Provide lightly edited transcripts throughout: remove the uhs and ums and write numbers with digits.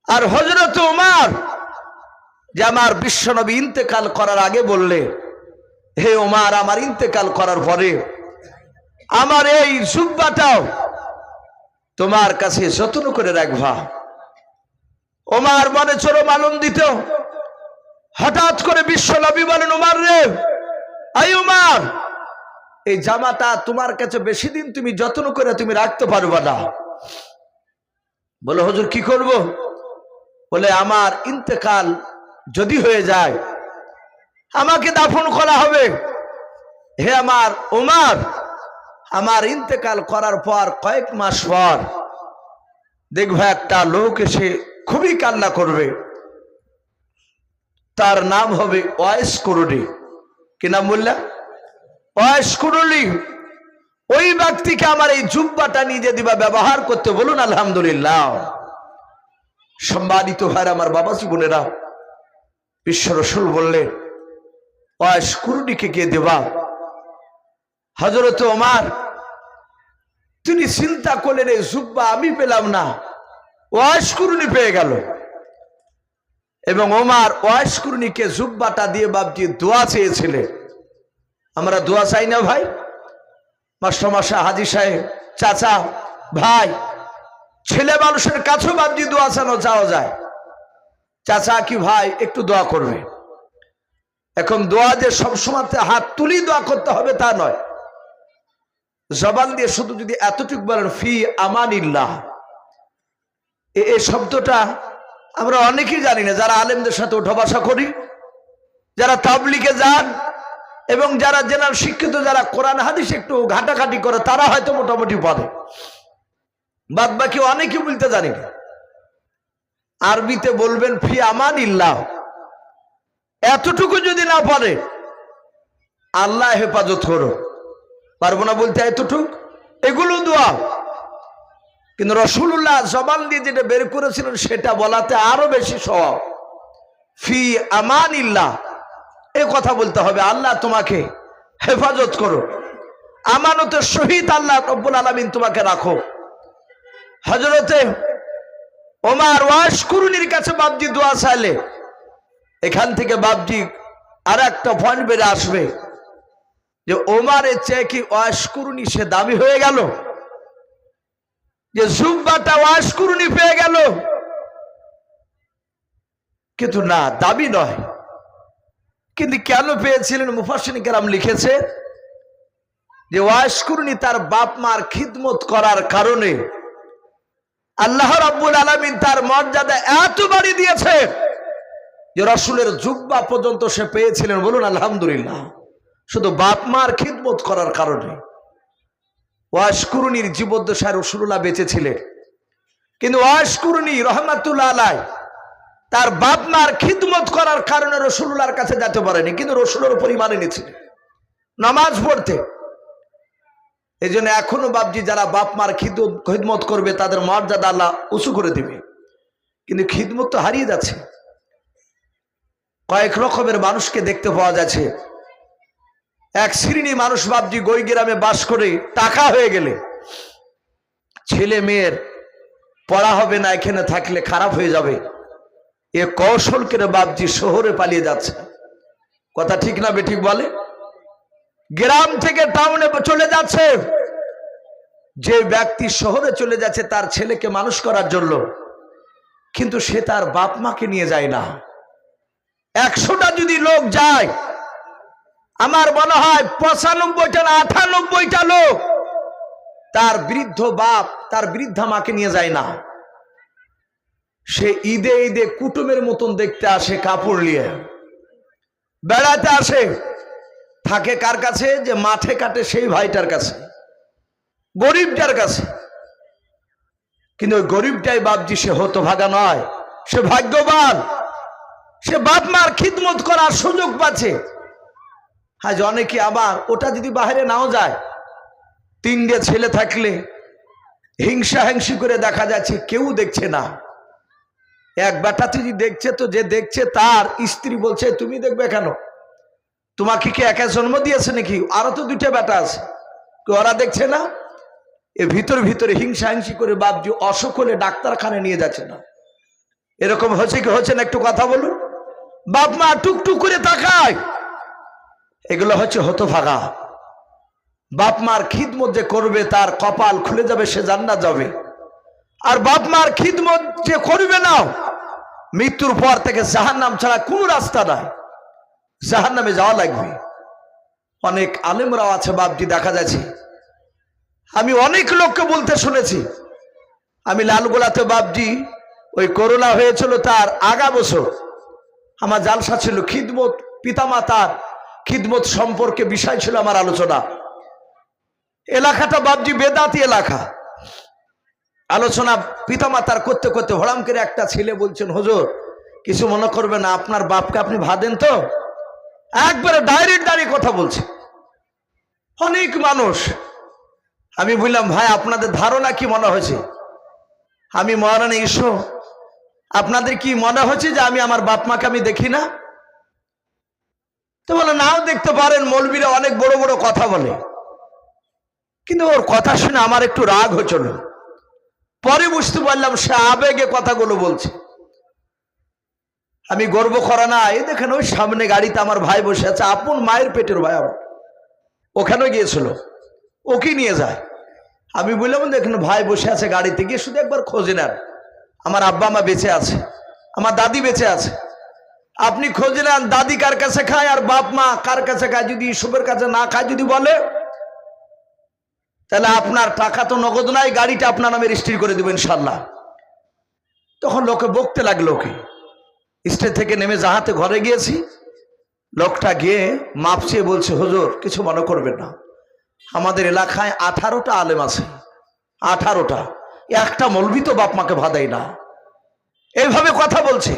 আর হযরত ওমর যে আমার বিশ্বনবী ইন্তেকাল করার আগে বললে, হে ওমর, আমার ইন্তেকাল করার পরে আমার এই জুব্বাটাও তোমার কাছে যত্ন করে রাখবা। ওমর মনে চরম আনন্দিত। হঠাৎ করে বিশ্বনবী বলেন, ওমর রে, আই ওমর, এই জামাটা তোমার কাছে বেশি দিন তুমি যত্ন করে তুমি রাখতে পারবা না। বলে, হুজুর কি করব? বলে, আমার ইন্তেকাল যদি হয়ে যায়, আমাকে দাফন করা হবে। হে আমার ওমর, আমার ইন্তেকাল করার পর কয়েক মাস পর দেখবে একটা লোক এসে খুবই কান্না করবে, তার নাম হবে ওয়াইস কুরুনি। কি নাম বললা? ওয়াইস কুরুনি। ওই ব্যক্তিকে আমার এই জুব্বাটা নিজে দিবা ব্যবহার করতে। বলুন আলহামদুলিল্লাহ। সম্মানিত ভাইরা, আমার বাবাজি বোনেরা, বিশ্ব রাসূল বললেন, ওয়াইস কুরুনিকে কে দেবা? হযরত ওমর তিনি চিন্তা করলেন, এই জুব্বা আমি পেলাম না, ওয়াইস কুরুনি পেয়ে গেল। এবং ওমর ওয়াইস কুরুনিকে জুব্বাটা দিয়ে বাপজি দোয়া চেয়েছিলেন। আমরা দোয়া চাই না ভাই? মাস্টারমশাই, হাজী সাহেব, চাচা, ভাই, ছেলে মানুষের কাছেও বাপজি দোয়া চাওয়া যায়। চাচা কি ভাই একটু দোয়া করবে। এখন দোয়া যে সবসময় হাত তুলি দোয়া করতে হবে তা নয়। জবান দিয়ে শুধু যদি এতটুকু বলেন, ফি আমানিল্লাহ, এই শব্দটা আমরা অনেকেই জানি না। যারা আলেমদের সাথে উঠা বসা করি, যারা তাবলিগে যান, এবং যারা জেনারেল শিক্ষিত, যারা কোরআন হাদিস একটু ঘাটাঘাটি করে, তারা হয়তো মোটামুটি পারে। বাদ বাকি অনেকে বলতে জানি না। আরবিতে বলবেন ফি আমানিল্লাহ। এতটুকু যদি না পারে, আল্লাহ হেফাজত করো, পারবো না বলতে এতটুক, এগুলো দোয়া। কিন্তু রাসূলুল্লাহ জবান দিয়ে যেটা বের করেছিলেন সেটা বলাতে আরো বেশি সওয়াব। ফি আমানিল্লাহ, এই কথা বলতে হবে, আল্লাহ তোমাকে হেফাজত করো, আমানতের সহিত আল্লাহ রব্বুল আলামিন তোমাকে রাখো। হযরতে ওমর ওয়াইস কুরুনির কাছে বাপজি দোয়া চাইলে, এখান থেকে বাপজি আর একটা পয়েন্ট বেড়ে আসবে যে ওমরের চেয়ে কি ওয়াইস কুরুনি সে দামি হয়ে গেল? যে জুব্বাটা ওয়াইস কুরুনি পেয়ে গেল, কিন্তু না, দাবি নয়। কিন্তু কেন পেয়েছিলেন? মুফাসসিরিন কেরাম লিখেছে যে ওয়াইস কুরুনি তার বাপ মার খিদমত করার কারণে আল্লাহ রাব্বুল আলামিন তার মর্যাদা এত বাড়িয়ে দিয়েছে যে রাসূলের জুব্বা পর্যন্ত সে পেয়েছিলেন। বলুন আলহামদুলিল্লাহ। শুধু বাপ মার খিদমত করার কারণে। ওয়াইস কুরুনির জীবদ্দশায় রাসূলুল্লাহ বেঁচে ছিলেন, কিন্তু ওয়াইস কুরুনি রাহমাতুল্লাহ আলাইহি তার বাপ মার খিদমত করার কারণে রাসূলুল্লাহর কাছে যেতে পারেনি, কিন্তু রাসূলের উপর ঈমান এনেছিলেন নামাজ পড়তে। এই জন্য এখনো বাপজি যারা বাপ মার খিদমত করবে তাদের মর্যাদা আল্লাহ উঁচু করে দিবে। কিন্তু খিদমত তো হারিয়ে যাচ্ছে। কয়েক রকমের মানুষকে দেখতে পাওয়া যাচ্ছে। এক শ্রেণী মানুষ বাপজি গই গ্রামে বাস করে টাকা হয়ে গেলে ছেলে মেয়ের পড়া হবে না, এখানে থাকলে খারাপ হয়ে যাবে, এ কৌশল করে বাপজি শহরে পালিয়ে যাচ্ছে। কথা ঠিক না বেঠিক বলে? গ্রাম থেকে টাউনে চলে যাচ্ছে। যে ব্যক্তি শহরে চলে যাচ্ছে তার ছেলেকে মানুষ করার জন্য, কিন্তু সে তার বাপ মাকে নিয়ে যায় না। 100টা যদি লোক যায়, আমার মনে হয় 95টা না 98টা লোক তার বৃদ্ধ বাপ তার বৃদ্ধা মাকে নিয়ে যায় না। সে ঈদে ঈদে কুটুমের মতন দেখতে আসে, কাপড় নিয়ে বেড়াতে আসে। থাকে কার কাছে? যে মাঠে কাটে সেই ভাইটার কাছে, গরিবটার কাছে। কিন্তু ওই গরিবটাই বাপজি সে হতভাগা নয়, সে ভাগ্যবান। সে বাপ মার খিদমত করার সুযোগ পাচ্ছে। আজ অনেকে আবার ওটা যদি বাইরে নাও যায়, 3টে ছেলে থাকলে হিংসা হিংসি করে দেখা যাচ্ছে, কেউ দেখছে না। এক বেটা যদি দেখছে, তো যে দেখছে তার স্ত্রী বলছে, তুমি দেখবে কেন? তোমাকে কি একা জন্ম দিয়েছে নাকি? আরো তো 2টা বেটা আছে, ওরা দেখছে না? এ ভিতরে ভিতরে হিংসা হিংসি করে বাপজি অসুখ হলে ডাক্তারখানায় নিয়ে যাচ্ছে না। এরকম হচ্ছে কি হচ্ছে না একটু কথা বলুন। বাপ মা টুকটুক করে তাকায়, এগুলো হচ্ছে হতভাগা। বাপ মার খিদমত যে করবে তার কপাল খুলে যাবে, সে জান্নাত যাবে। আর বাপ মার খিদমত যে করবে না, মৃত্যুর পর থেকে জাহান্নাম ছাড়া কোনো রাস্তা নাই, জাহান্নামে যাওয়া লাগবে। অনেক আলেমরাও আছে বাপজি, দেখা যাচ্ছে। আমি অনেক লোককে বলতে শুনেছি। আমি লালগোলাতে বাপজি ওই করোনা হয়েছিল তার আগা বছর আমার জালসা ছিল, খিদমত পিতামাতার খিদমত সম্পর্কে বিষয় ছিল আমার আলোচনা। এলাকাটা বাপজি বেদাতি এলাকা। আলোচনা পিতামাতার করতে করতে হঠাৎ করে একটা ছেলে বলছেন, হুজুর কিছু মনে করবে না, আপনার বাপকে আপনি ভাদেন তো? একবারে ডাইরেক্ট দাঁড়িয়ে কথা বলছে। অনেক মানুষ। আমি বললাম, ভাই আপনাদের ধারণা কি মনে হয়েছে? আমি মহারানা ঈশ্বর, আপনাদের কি মনে হচ্ছে যে আমি আমার বাপ মাকে আমি দেখি না? তো বলে, নাও দেখতে পারেন, মৌলবীরা অনেক বড় বড় কথা বলে। কিন্তু ওর কথা শুনে আমার একটু রাগ হচ্ছিল। পরে বুঝতে পারলাম সে আবেগে কথাগুলো বলছে। আমি গর্ব করা না, এই দেখেন ওই সামনে গাড়িতে আমার ভাই বসে আছে, আপন মায়ের পেটের ভাই আমার, ওখানেও গিয়েছিল, ওকে নিয়ে যায়। আমি বললাম, দেখেন ভাই বসে আছে গাড়িতে, গিয়ে শুধু একবার খোঁজে নেন, আমার আব্বা মা বেঁচে আছে, আমার দাদি বেঁচে আছে, আপনি খোঁজে নেন দাদি কার কাছে খায় আর বাপ মা কার কাছে খায়। যদি ইসবের কাছে না খায় যদি বলে, তাহলে আপনার টাকা তো নগদ নাই, গাড়িটা আপনার নামে রেজিস্ট্রি করে দেবেন ইনশাল্লাহ। তখন লোকে বকতে লাগলো। ওকে স্টেজ থেকে নেমে যাহাতে ঘরে গিয়েছি, লোকটা গিয়ে মাপ চেয়ে বলছে, হুজুর কিছু মনে করবেন না, আমাদের এলাকায় 18টা আলেম আছে, 18টা, একটা মৌলবি তো বাপ মাকে ভাদাই না। এইভাবে কথা বলছে,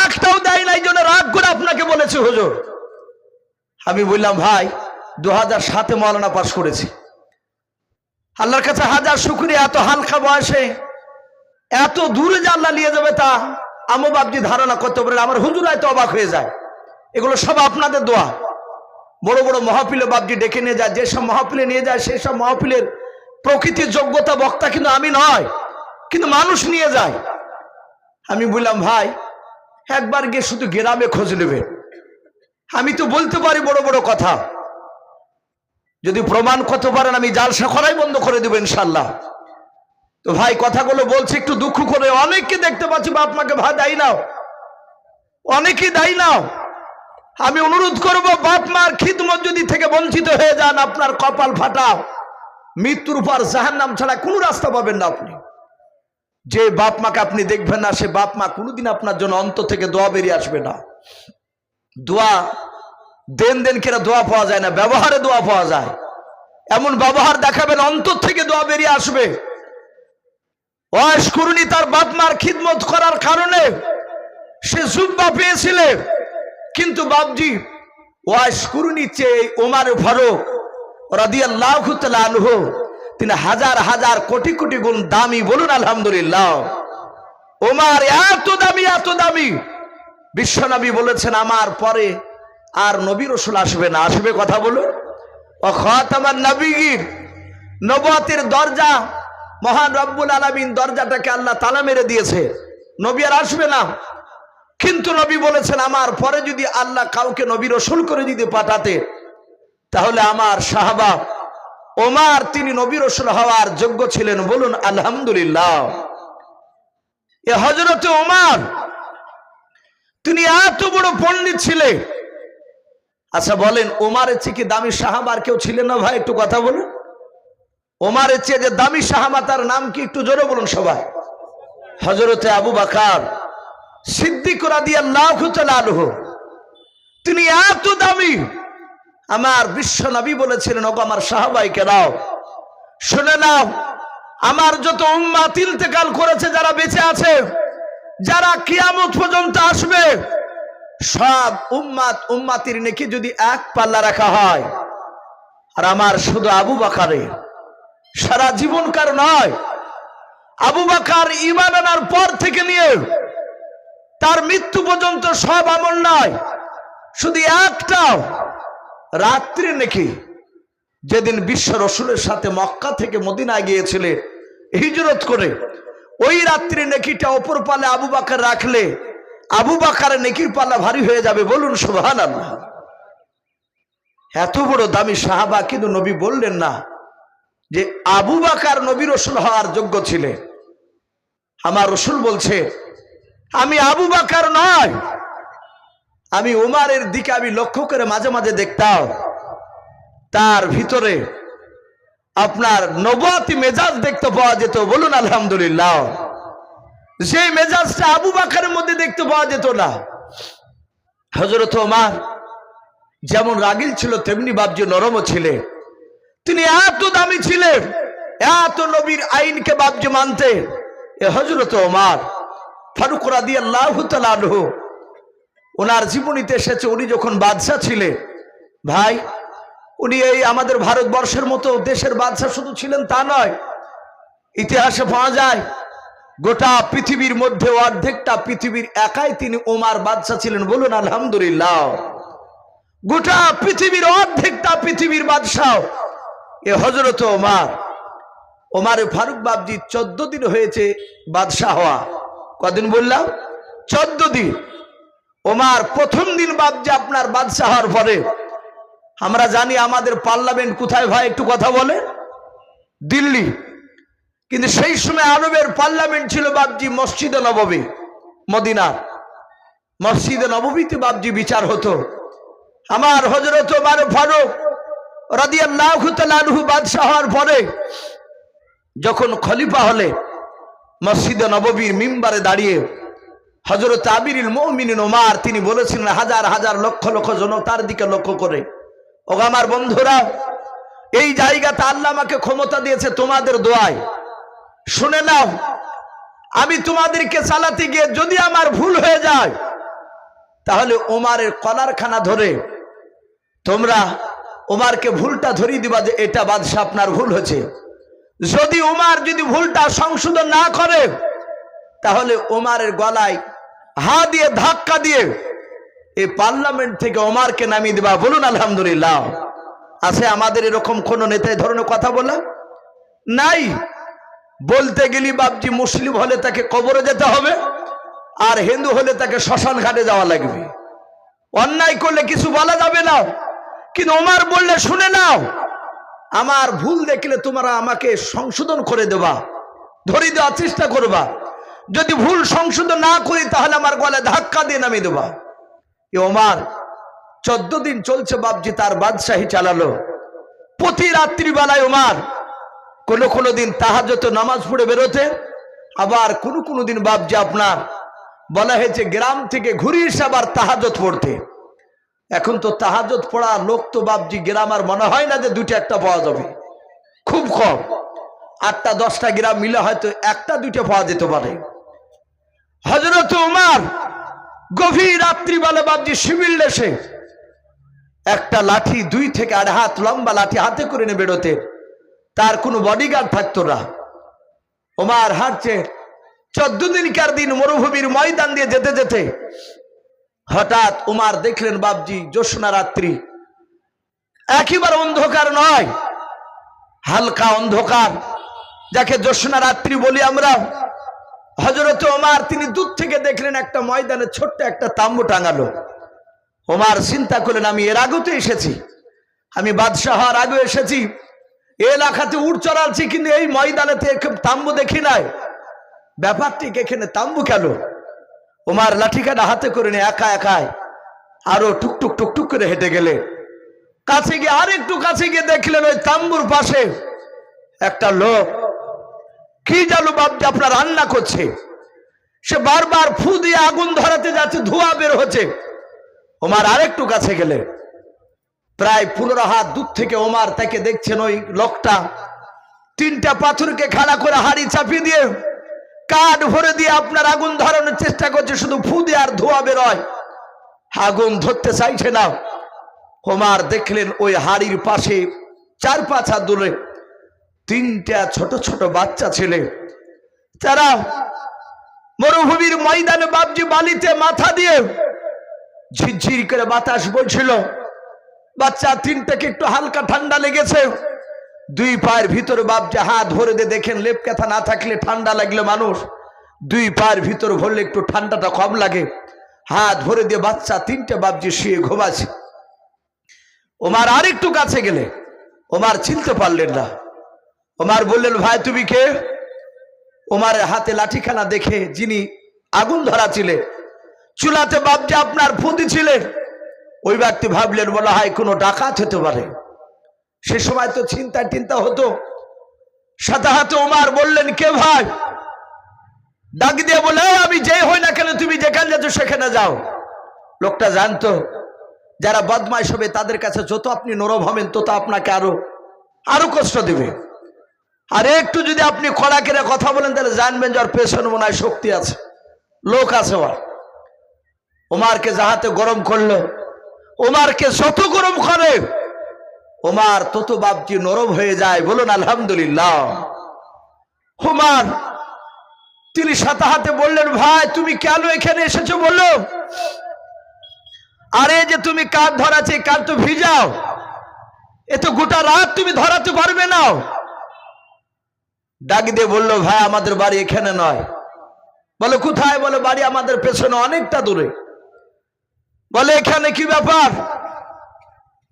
একটাও দেয় নাই, জন্য রাগ করে আপনাকে বলেছে হুজুর। আমি বললাম, ভাই 2007-এ মৌলানা পাস করেছি, আল্লাহর কাছে হাজার শুকরিয়া। এত হালকা বয়সে এত দূরে যে আল্লাহ নিয়ে যাবে তা আমও বাপজি ধারণা করতে পারেন। আমার হুজুর হয়তো অবাক হয়ে যায়। এগুলো সব আপনাদের দোয়া। বড় বড় মহাপিলে বাপজি ডেকে নিয়ে যায়, যেসব মহাপিলে নিয়ে যায় সেই সব মহাপিলের প্রকৃতির যোগ্যতা বক্তা কিন্তু আমি নয়, কিন্তু মানুষ নিয়ে যায়। আমি বললাম, ভাই একবার গিয়ে শুধু গ্রামে খোঁজ নেবে। আমি তো বলতে পারি বড় বড় কথা, যদি প্রমাণ করতে পারেন আমি জালসা করাই বন্ধ করে দেবো ইনশাল্লাহ। তো ভাই কথাগুলো বলছি একটু দুঃখ করে। অনেককে দেখতে পাচ্ছি বাপ মাকে ভাই দায়ী নাও, অনেকেই দায়ী নাও। আমি অনুরোধ করব, বাপ মার খিদমত যদি থেকে বঞ্চিত হয়ে যান, আপনার কপাল ফাটা, মৃত্যুর পর জাহান্নাম ছাড়া কোনো রাস্তা পাবেন না আপনি। যে বাপ মাকে আপনি দেখবেন না, সে বাপ মা কোনোদিন আপনার জন্য অন্তর থেকে দোয়া বেরিয়ে আসবে না। দোয়া দেন দেন কেরা দোয়া পাওয়া যায় না, ব্যবহারে দোয়া পাওয়া যায়। এমন ব্যবহার দেখাবেন অন্তর থেকে দোয়া বেরিয়ে আসবে। ওয়াস করুনি তার বাপ মার খিদমত করার কারণে সে জুব্বা পেয়েছিলেন, কিন্তু বাপজি ওয়াস করুনি চেয়ে ওমর ফারুক রাদিয়াল্লাহু তাআলা আনহু তিনি হাজার হাজার কোটি কোটি গুণ দামি। বলুন আলহামদুলিল্লাহ। ওমর এত দামি, এত দামি, বিশ্বনবী বলেছেন আমার পরে আর নবী রাসূল আসবে না। আসবে কথা বলুন। ও খাতামান নবীর নবুয়তের দরজা মহান রব্বুল আলামিন দরজাটাকে আল্লাহ তালা মেরে দিয়েছে, নবী আর আসবে না। কিন্তু নবী বলেছেন আমার পরে যদি আল্লাহ কাউকে নবী রাসূল করে যদি পাঠাতে, তাহলে আমার সাহাবা ওমর তিনি নবী রাসূল হওয়ার যোগ্য ছিলেন। বলুন আলহামদুলিল্লাহ। এ হযরতে ওমর তিনি এত বড় পণ্ডিত ছিলেন। আচ্ছা বলেন, ওমরের চেয়ে কি দামি সাহাবা আর কেউ ছিলেন না? ভাই একটু কথা বলুন। ওমরের চেয়ে যে দামি সাহাবা তার নাম কি? একটু জোরে বলুন সবাই। হযরতে আবু বকর সিদ্দিক রাদিয়াল্লাহু তাআলা আনহু, তিনি এত দামি। আমার বিশ্ব নবী বলেছিলেন, ওগো আমার সাহাবায়ে কেরাম শুনে নাও, আমার যত উম্মত ইন্তেকাল করেছে, যারা বেঁচে আছে, যারা কিয়ামত পর্যন্ত আসবে, সব উম্মতের নেকি যদি এক পাল্লা রাখা হয়, আর আমার শুধু আবু বকরের সারা জীবনকার নয়, আবু বকর ঈমান আনার পর থেকে নিয়ে তার মৃত্যু পর্যন্ত সব আমল নয়, শুধু একটা রাত্রি নাকি, যেদিন বিশ্ব রাসূলের সাথে মক্কা থেকে মদিনায় গিয়েছিলেন হিজরত করে, ওই রাত্রে নেকিটা অপর পালে আবু বকর রাখলে আবু বকরের নেকির পাল্লা ভারী হয়ে যাবে। বলুন সুবহানাল্লাহ। এত বড় দামি সাহাবা, কিন্তু নবী বললেন না যে আবু বকর নবী রাসূল হওয়ার যোগ্য ছিলেন। আমার রাসূল বলছে আমি আবু বকর নয়, আমি ওমরের দিকে আমি লক্ষ্য করে মাঝে মাঝে দেখতাম তার ভিতরে আপনার নবুয়তি মেজাজ দেখতে পাওয়া যেত। বলুন আলহামদুলিল্লাহ। যে মেজাজটা আবু বকরের মধ্যে দেখতে পাওয়া যেত না। হযরত ওমর যেমন রাগীল ছিল তেমনি বাপজি নরমও ছিলেন। তিনি এত দামি ছিলেন, এত নবীর আইনকে বাপজি মানতে। এ হযরত ওমর ফারুক রাদিয়াল্লাহু তাআলা আনহু ওনার জীবনীতে এসেছে, উনি যখন বাদশা ছিলেন ভাই, উনি এই আমাদের ভারতবর্ষের মতো দেশের বাদশা শুধু ছিলেন তা নয়। ইতিহাসে পাওয়া যায় গোটা পৃথিবীর মধ্যে অর্ধেকটা পৃথিবীর একাই তিনি ওমর বাদশা ছিলেন। বলুন আলহামদুলিল্লাহ। গোটা পৃথিবীর অর্ধেকটা পৃথিবীর বাদশাহ এ হযরত ওমর। ওমর ফারুক বাপজি 14 দিন হয়েছে বাদশাহ হওয়া। কদিন বললাম? 14 দিন। ওমর প্রথম দিন বাপজি আপনার বাদশাহ হওয়ার পরে, আমরা জানি আমাদের পার্লামেন্ট কোথায় ভাই একটু কথা বলে? দিল্লি। কিন্তু সেই সময় আরবের পার্লামেন্ট ছিল বাপজি মসজিদে নববী, মদিনার মসজিদে নববীতে বাপজি বিচার হতো। আমার হযরত ওমর ফারুক রাদিয়াল্লাহু তাআলা আনহু বাদশাহ হওয়ার পরে যখন খলিফা হলে মসজিদে নববীর মিম্বারে দাঁড়িয়ে হযরত আমিরুল মুমিনিন ওমর তিনি বলেছিলেন হাজার হাজার লক্ষ লক্ষ জনতার দিকে লক্ষ্য করে, ও আমার বন্ধুরা, এই জায়গাতে আল্লাহ আমাকে ক্ষমতা দিয়েছে তোমাদের দোয়ায়, শুনে নাও। আমি তোমাদেরকে চালাতে গিয়ে যদি আমার ভুল হয়ে যায় তাহলে ওমরের কলারখানা ধরে তোমরা ওমরকে ভুলটা ধরিয়ে দিবা যে এটা বাদশা আপনার ভুল হয়েছে। যদি ওমর যদি ভুলটা সংশোধন না করে তাহলে ওমরের গলায় হাত দিয়ে ধাক্কা দিয়ে এই পার্লামেন্ট থেকে ওমরকে নামিয়ে দিবা। বলুন আলহামদুলিল্লাহ। আছে আমাদের এরকম কোন নেতা এই ধরনের কথা বলে? নাই। বলতে গেলি বাপজি মুসলিম হলে তাকে কবরে যেতে হবে, আর হিন্দু হলে তাকে শ্মশান ঘাটে যাওয়া লাগবে। অন্যায় করলে কিছু বলা যাবে না, কিন্তু ওমর বললে শুনে নাও, আমার ভুল দেখলে তোমরা আমাকে সংশোধন করে দেবা, ধরিয়ে দেওয়ার চেষ্টা করবা। যদি ভুল সংশোধন না করি তাহলে আমার গলায় ধাক্কা দিয়ে নামিয়ে দেবা। ওমর 14 দিন চলছে বাপজি তার বাদশাহী চালালো। প্রতি রাত্রিবেলায় ওমর কোনো দিন তাহাজ্জুদ নামাজ পড়ে বেরোতে, আবার কোনো দিন বাপজি আপনার বলা হয়েছে গ্রাম থেকে ঘুরে এসে আবার তাহাজ্জুদ পড়তে। এখন তো তাহাজ্জুদ পড়া লোক তো বাপজি গ্রাম আর মনে হয় না যে দুইটা একটা পাওয়া যাবে, খুব কম। 8টা 10টা গ্রাম মিলে হয়তো 1টা 2টা পাওয়া যেতে পারে। হযরত ওমর গভীর রাত্রিবেলা বাপজি শিবির এসে একটা লাঠি 2 থেকে 8 হাত লম্বা লাঠি হাতে করে নিয়ে বেরোতে, তার কোনো বডিগার্ড থাকতো না। ওমর হাঁটছে 14 দিনকার দিন মরুভূমির ময়দান দিয়ে যেতে যেতে হঠাৎ ওমর দেখলেন বাপজি জ্যোৎস্না রাত্রি, একেবারে অন্ধকার নয়, হালকা অন্ধকার, যাকে জ্যোৎস্না রাত্রি বলি আমরা। হযরত ওমর তিনি দূর থেকে দেখলেন একটা ময়দানে ছোট্ট একটা তাম্বু টাঙালো। ওমর চিন্তা করলেন আমি এর আগেও তো এসেছি, আমি বাদশাহ হওয়ার আগে এসেছি, এলাকাতে উট চড়াচ্ছি, কিন্তু এই ময়দানেতে তাম্বু দেখি নাই। ব্যাপারটি এখানে তাম্বু কেন? ওমর লাঠিকাটা হাতে করে নিয়ে একা একাই আরো টুকটুক টুকটুক করে হেঁটে গেলে কাছে গিয়ে আরেকটু কাছে গিয়ে দেখলেন ওই তাম্বুর পাশে একটা লোক কি জানো বাপজি আপনার রান্না করছে। সে বারবার ফু দিয়ে আগুন ধরাতে যাচ্ছে, ধোঁয়া বের হচ্ছে। ওমর আরেকটু কাছে গেলে প্রায় 15 হাত দূর থেকে ওমর তাকে দেখছেন ওই লোকটা 3টা পাথরকে খাড়া করে হাড়ি চাপিয়ে দিয়ে কাঠ ভরে দিয়ে আপনার আগুন ধরানোর চেষ্টা করছে, শুধু ফু দিয়ে আর ধোঁয়া বেরোয়, আগুন ধরতে চাইছে না। ওমর দেখলেন ওই হাড়ির পাশে 4-5 হাত দূরে 3টা ছোট ছোট বাচ্চা ছেলে, তারা মরুভূমির ময়দানে বাপজি বালিতে মাথা দিয়ে ঝিরঝির করে বাতাস বইছিল। বাচ্চা 3টাকে একটু হালকা ঠান্ডা লেগেছে, 2 পায়ের ভিতরে বাপজি হাত ভরে দিয়ে দেখেন লেপ কাঁথা না থাকলে ঠান্ডা লাগলে মানুষ দুই পায়ের ভিতর ভরলে একটু ঠান্ডাটা কম লাগে, হাত ভরে দিয়ে বাচ্চা তিনটে বাবজি শুয়ে ঘুমাচ্ছে। ওমর আরেকটু কাছে গেলে ওমর চিনতে পারলেন না। ওমর বললেন, ভাই তুমি কে? ওমরের হাতে লাঠিখানা দেখে যিনি আগুন ধরা ছিলেন, চুলাতে বাবজি আপনার ফুঁদি ছিলেন, ওই ব্যক্তি ভাবলেন বলা হয় কোনো ডাকাত হতে পারে। সে সময় তো চিন্তা টিন্তা হতো। সাথে হাতে ওমর বললেন, কে ভাই? ডাক দিয়ে বলে, আমি যেই হই না কেন তুমি যেখানে যাচ্ছ সেখানে যাও। লোকটা জানতো যারা বদমাইশ হবে তাদের কাছে যত আপনি নরম হবেন তত আপনাকে আরো কষ্ট দেবে। আর একটু যদি আপনি কড়া করে কথা বলেন তাহলে জানবেন যে ওর পেছনে মনে হয় শক্তি আছে, লোক আছে। ওমরকে যাহাতে গরম করলো, ওমরকে যত গরম করে ওমর তত বাপজি নরম হয়ে যায়। বলুন আলহামদুলিল্লাহ। ওমর তিনি সাথে হাতে বললেন, ভাই তুমি কেন এখানে এসেছো বললো? আরে যে তুমি কাঠ ধরাচ্ছে, কাঠ তো ভিজাও, এ তো গোটা রাত তুমি ধরাতে পারবে না। ডাক দিয়ে বললো, ভাই আমাদের বাড়ি এখানে নয়। বলে কোথায়? বলে বাড়ি আমাদের পেছনে অনেকটা দূরে। বলে এখানে কি ব্যাপার?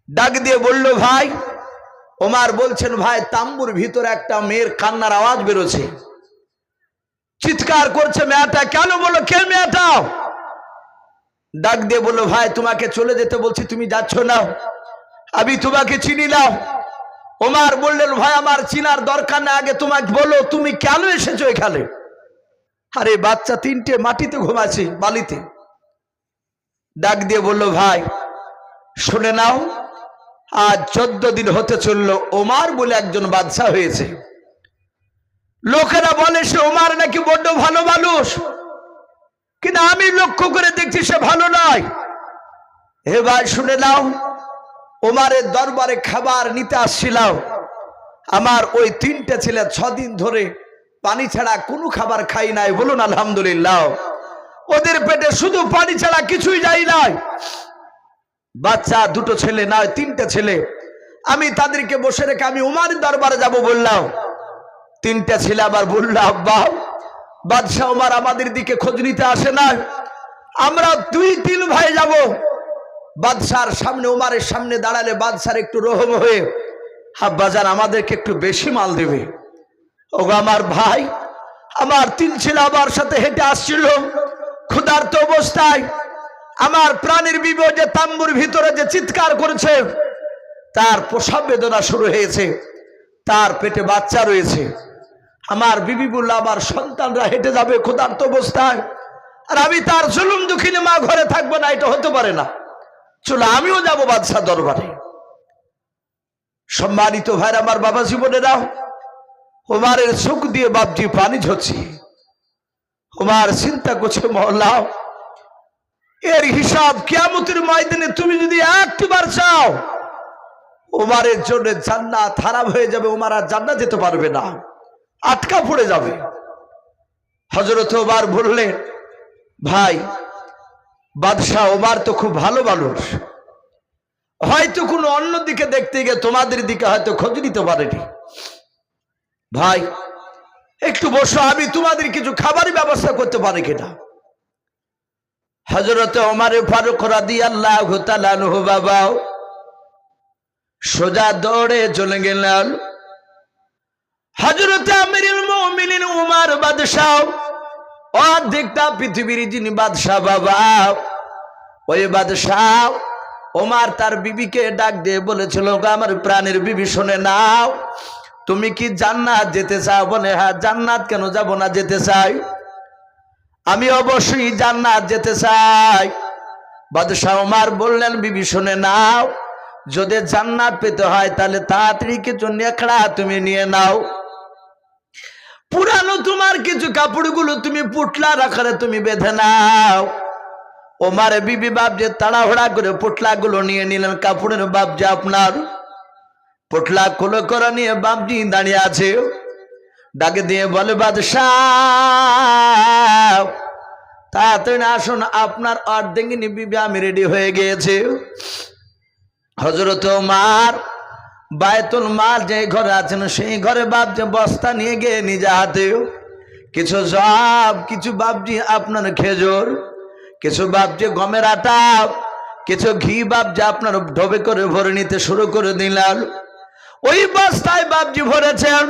ডাক দিয়ে বলল, ভাই ওমর বলছেন, ভাই তাম্বুর ভিতরে একটা মেয়ের কান্নার আওয়াজ বেরোছে, চিৎকার করছে মেয়েটা। কেন? বলো কে মেয়েটা? ডাক দিয়ে বললো, ভাই তোমাকে চলে যেতে বলছি, তুমি যাচ্ছ না, আমি তোমাকে চিনি না। ওমর বললেন, ভাই আমার চিনার দরকার না, আগে তোমাকে বলো তুমি কেন এসেছো এখানে? আরে বাচ্চা তিনটে মাটিতে ঘুমাচ্ছে, বালিতে। ডাক দিয়ে বলল, ভাই শুনে নাও, আজ 14 দিন হতে চললো ওমর বলে একজন বাদশা হয়েছে। লোকেরা বলে সে ওমর নাকি বড্ড ভালো মানুষ, কিন্তু আমি লক্ষ্য করে দেখছি সে ভালো নয়। হে ভাই শুনে নাও, ওমরের দরবারে খাবার নিতে আসছিলাম, আমার ওই তিনটে ছেলে 6 দিন ধরে পানি ছাড়া কোনো খাবার খাই নাই। বলুন আলহামদুলিল্লাহ। ওদের পেটে শুধু পানি ছাড়া কিছুই যায় নাই। বাচ্চা দুটো ছেলে নয়, 3টে ছেলে। আমি তাদেরকে বসে রেখে আমি ওমরের দরবারে যাব বললাম। 3টে ছেলে আবার বলল, আব্বা বাদশাহ ওমর আমাদের দিকে খোঁজ নিতে আসে না, আমরা 2-3 ভাই যাব। বাদশার সামনে ওমরের সামনে দাঁড়ালে বাদশার একটু রহম হয়ে আব্বাজান আমাদেরকে একটু বেশি মাল দেবে। ওগো আমার ভাই, আমার 3 ছেলে আমার সাথে হেঁটে আসছিল ক্ষুধার্ত অবস্থায়। আমার প্রাণের বিবি যে তাম্বুর ভিতরে যে চিৎকার করেছে, তার প্রসব বেদনা শুরু হয়েছে, তার পেটে বাচ্চা রয়েছে। আমার বিবি বলল, আমার সন্তানরা হেঁটে যাবে ক্ষুধার্ত অবস্থায়, আর আমি তার জুলুম দুঃখিনী মা ঘরে থাকবো না, এটা হতে পারে না। চলো আমিও যাব বাদশাহ দরবারে। সম্মানিত ভাইরা আমার, বাবা জীবনেরা, ওমরের চোখ দিয়ে বাপজি পানি ঝরছে। ওমর চিন্তা করছে, মওলা এর হিসাব কিয়ামতের ময়দানে তুমি যদি একবার চাও, ওমরের জন্য জান্নাত হারাম হয়ে যাবে, ওমর আর জান্নাত যেতে পারবে না, আটকা পড়ে যাবে। হযরত ওমর বললেন, ভাই বাদশাহ ওমর তো খুব ভালো মানুষ, হয়তো কোনো অন্য দিকে দেখতে গিয়ে তোমাদের দিকে হয়তো খোঁজ নিতে পারেনি। ভাই একটু বসো, আমি তোমাদের কিছু খাবারের ব্যবস্থা করতে পারি কিনা। হযরত ওমর ফারুক রাদিয়াল্লাহু তাআলা আনহু বাবা সোজা দৌড়ে চলে গেলেন। হযরত আমিরুল মুমিনিন ওমর বাদশাহ, অর্ধেকটা পৃথিবীর যিনি বাদশাহ বাবা, ওই বাদশাহ ওমর তার বিবিকে ডাক দিয়ে বলেছিল, আমার প্রাণের বিবি শুনে নাও, তুমি কি জান্নাত যেতে চাও? বলে হ্যাঁ। জান্নাত কেন যাব না, যেতে চাই, আমি অবশ্যই জান্নাত যেতে চাই। বাদশাহ ওমর বললেন, বিবি শুনে নাও, যদি জান্নাত পেতে হয় তাহলে তাড়াতাড়ি কিছু নেকড়া তুমি নিয়ে নাও, পুরানো তোমার কিছু কাপড়গুলো তুমি পুটলা রাখারে তুমি বেঁধে নাও। ওমর বিবি বাপজি তাড়াহুড়া করে পুটলাগুলো নিয়ে নিলেন। কাপড়ের বাপজি আপনার পুটলা খুলে করে নিয়ে বাপজি দাঁড়িয়ে আছে। ডাকে দিয়ে বলে, বাদশাহ তাড়াতাড়ি আসুন, আপনার অর্ধেকিনী বিবি আমি রেডি হয়ে গিয়েছে। হযরত ওমর বায়তুল মাল যে ঘরে আছেন সেই ঘরে বাপজি বস্তা নিয়ে গিয়ে নিজে হাতে কিছু জব, কিছু বাপজি আপনার খেজুর, কিছু বাপজি গমের আটা, কিছু ঘি বাপজি আপনার ঢোবে করে ভরে নিতে শুরু করে দিলাম। ওই বস্তায় বাপজি ভরেছেন,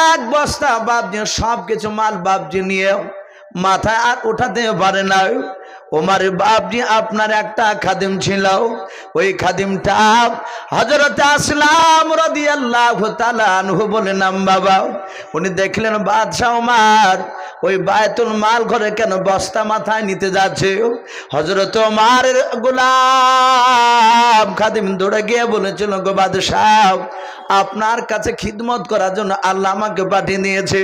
এক বস্তা বাপজি সব কিছু মাল বাপজি নিয়ে মাথায় আর উঠাতে পারে না। ওমর বাপজি আপনার একটা খাদিম ছিল, ওই খাদিমটা হযরত আসলাম রাদিয়াল্লাহু তাআলা আনহু বলে নাম বাবা। উনি দেখলেন বাদশাহ ওমর ওই বায়তুল মাল ঘরে কেন বস্তা মাথায় নিতে যাচ্ছে। হযরত ওমরের গোলাম খাদিম দৌড়ে গিয়ে বলেছিল, গো বাদশাহ, আপনার কাছে খিদমত করার জন্য আল্লাহ আমাকে পাঠিয়ে দিয়েছে।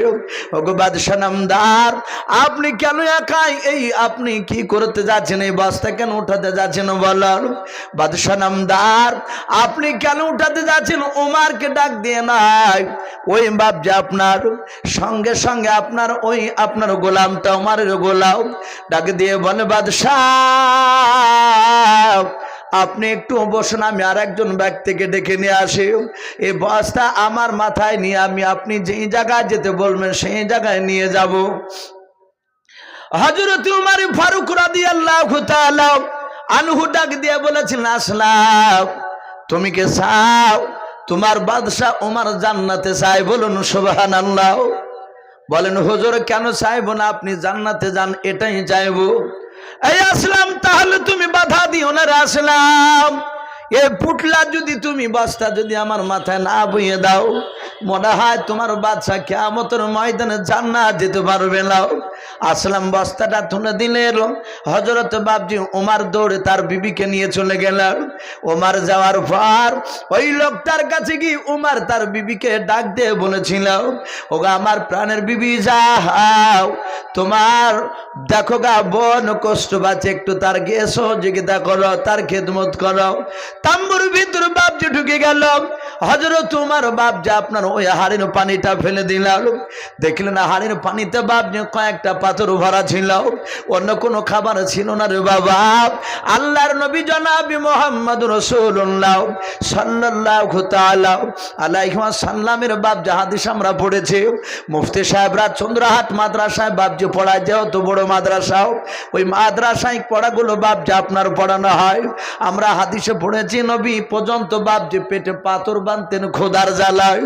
ও গো বাদশাহ নামদার, আপনি কেন একাই এই আপনি কি করতে যাচ্ছেন, এই বস্তা কেন উঠাতে যাচ্ছেন বলেন। বাদশাহ নামদার, আপনি কেন উঠাতে যাচ্ছেন ওমরকে ডাক দিয়ে নাই। ওই বাপজি আপনার সঙ্গে সঙ্গে আপনার ওই আপনার গোলামটা ওমরের গোলাম ডাক দিয়ে বলে, বাদশাহ আপনি একটু বসুন, আমি আর একজন ব্যক্তিকে ডেকে নিয়ে আসি। এই বস্তা আমার মাথায় নিয়ে আমি আপনি যেই জায়গায় যেতে বলবেন সেই জায়গায় নিয়ে যাব। হযরত উমর ফারুক রাদিয়াল্লাহু তাআলা আনহু ডাক দিয়ে বলেছিলেন, আসলাম তুমি কে চাও? তোমার বাদশাহ উমর জান্নাতে চায়। বলুন সুবহানাল্লাহ। বলেন হুজুর কেন চাইবো না, আপনি জান্নাতে যান এটাই চাইবো। এই আসলাম তাহলে তুমি বাধা দিও না রে আসলাম, এ পুটলা যদি তুমি বস্তা যদি আমার মাথায় না বইয়ে দাও, মনে হয় তোমার বাদশা কিয়ামতের ময়দানে জান্নাত যেতে পারবে না। আসলাম বস্তাটা তুলে দিলেন। হযরত বাপজি ওমর দৌড়ে তার বিবিকে নিয়ে চলে গেলেন। ওমর যাওয়ার পর ওই লোকটার কাছে গিয়ে ওমর তার বিবিকে ডাক দিয়ে বলেছিল, ওগো আমার প্রাণের বিবি যাও, তোমার দেখো গা বোন কষ্ট পাচ্ছে, একটু তার গিয়ে সহযোগিতা করো, তার খেদমত করো। তাম্বুর ভিতর বাপজি ঢুকে গেল। হযরত উমর বাপজি আপনার ওই হাড়ির পানিটা ফেলে দিলাম। দেখলেন হাড়ির পানিতে বাপজি কয়েকটা পাথর ভরা ছিল, অন্য কোনো খাবার ছিল না রে বাবা। আল্লাহর নবী জনাবি মুহাম্মদ রাসূলুল্লাহ সাল্লাল্লাহু তাআলা আলাইহি ওয়াসাল্লামের বাপজি হাদিস আমরা পড়েছি। মুফতি সাহেবরা চন্দ্রহাট মাদ্রাসায় বাপজি পড়ায়, যেহেতু বড় মাদ্রাসা, ওই মাদ্রাসায় পড়াগুলো বাপজি আপনার পড়ানো হয়। আমরা হাদিসে পড়েছি নবী পর্যন্ত বাপজি পেটে পাথর বাঁধতেন খোদার জ্বালায়।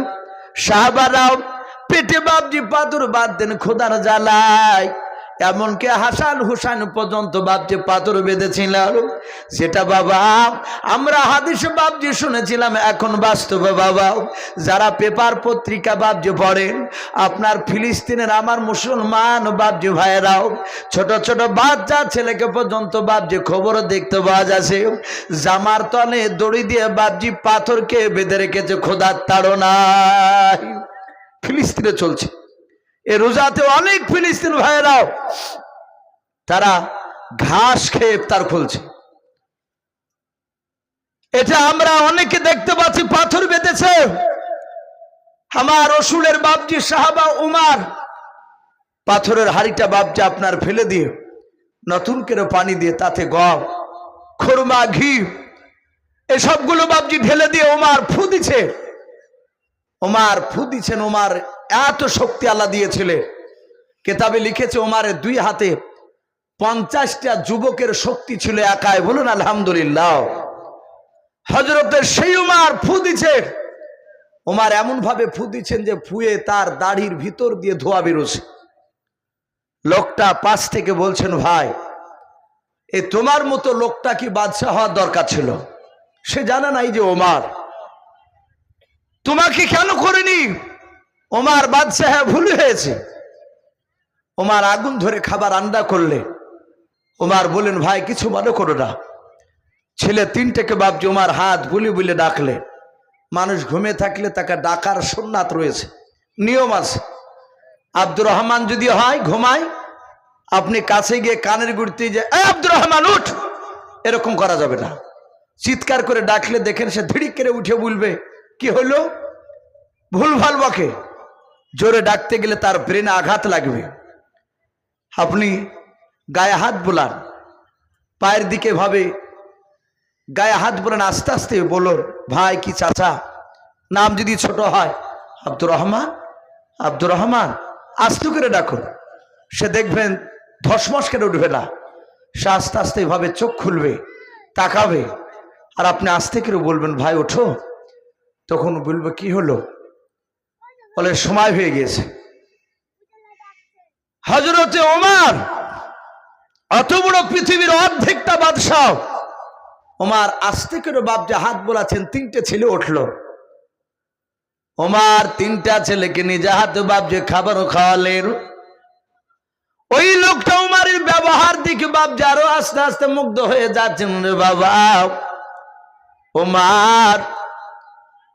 সাহাবারাও পেটে বাপজি পাথর বাঁধতেন খোদার জ্বালায়। এমনকি হাসান হুসাইন পর্যন্ত বাপজি পাথর বেঁধেছিল। সেটা বাবা আমরা হাদিসে বাপজি শুনেছিলাম, এখন বাস্তবে বাবা যারা পেপার পত্রিকা বাপজি পড়েন, আপনার ফিলিস্তিনের আমার মুসলমান বাপজি ভাইয়েরাও ছোট ছোট বাচ্চা ছেলেকে পর্যন্ত বাপজি খবর দেখতে পাওয়া যাচ্ছে, জামার তলে দড়ি দিয়ে বাপজি পাথরকে বেঁধে রেখেছে খোদার তাড়নায়। ফিলিস্তিনে চলছে এ রোজাতে অনেক ফিলিস্তিন ভাইয়েরাও তারা ঘাস খেয়ে ইফতার খুলছে। এটা আমরা অনেকে দেখতে পাচ্ছি, পাথর বেঁধেছে। আমার রসুলের বাপজি সাহাবা উমর পাথরের হাড়িটা বাপজি আপনার ফেলে দিয়ে নতুন করে পানি দিয়ে তাতে গম, খুরমা, ঘি এসবগুলো বাপজি ঢেলে দিয়ে উমর ফু দিছে। উমর ফু দিছেন। উমর এত শক্তি আল্লাহ দিয়েছিলেন, কেতাবে লিখেছে উমরের দুই হাতে 50টা যুবকের শক্তি ছিল একাই। বলুন আলহামদুলিল্লাহ। হযরতের সেই উমর ফু দিছে। উমর এমন ভাবে ফু দিচ্ছেন যে ফুয়ে তার দাড়ির ভিতর দিয়ে ধোঁয়া বেরোছে। লোকটা পাশ থেকে বলছেন, ভাই এ তোমার মতো লোকটা কি বাদশা হওয়ার দরকার ছিল? সে জানে নাই যে ওমর তোমাকে কেন করেনি। ওমর বাদশাহ ভুল হয়েছে। ওমর আগুন ধরে খাবার রান্না করলে ওমর বলেন, ভাই কিছু মনে করো না। ছেলে তিনটেকে বাপজি ওমর হাত বুলি বুলি ডাকলে, মানুষ ঘুমে থাকলে তাকে ডাকার সুন্নাত রয়েছে, নিয়ম আছে। আব্দুর রহমান যদি হয় ঘুমায়, আপনি কাছে গিয়ে কানের গুড়তে যে আব্দুর রহমান উঠ, এরকম করা যাবে না। চিৎকার করে ডাকলে দেখেন সে ধিড়িক করে উঠে বলবে, কি হলো, ভুল ভাল বকে। জোরে ডাকতে গেলে তার ব্রেনে আঘাত লাগবে। আপনি গায়ে হাত বোলান, পায়ের দিকে ভাবে গায়ে হাত বোলান, আস্তে আস্তে বলুন, ভাই কি চাচা, নাম যদি ছোট হয় আব্দুর রহমান, আব্দুর রহমান, আস্তে করে ডাকুন। সে দেখবেন ধসমস কেটে উঠবে না, সে আস্তে আস্তে এভাবে চোখ খুলবে, তাকাবে, আর আপনি আস্তে করে বলবেন ভাই ওঠো, তখন বলবে কি হলো, বলে সময় হয়ে গিয়েছে। হযরতে ওমর অত বড় পৃথিবীর অর্ধেকটা বাদশাহ, ওমর আস্তে করে বাপজি হাত বোলাচ্ছেন, 3টে ছেলে উঠলো। ওমর 3টা ছেলেকে নিজে হাতে বাপজি খাবারও খাওয়ালেন। ওই লোকটা ওমরের ব্যবহার দেখে বাপজি আরো আস্তে আস্তে মুগ্ধ হয়ে যাচ্ছেন। রে বাবা, ওমর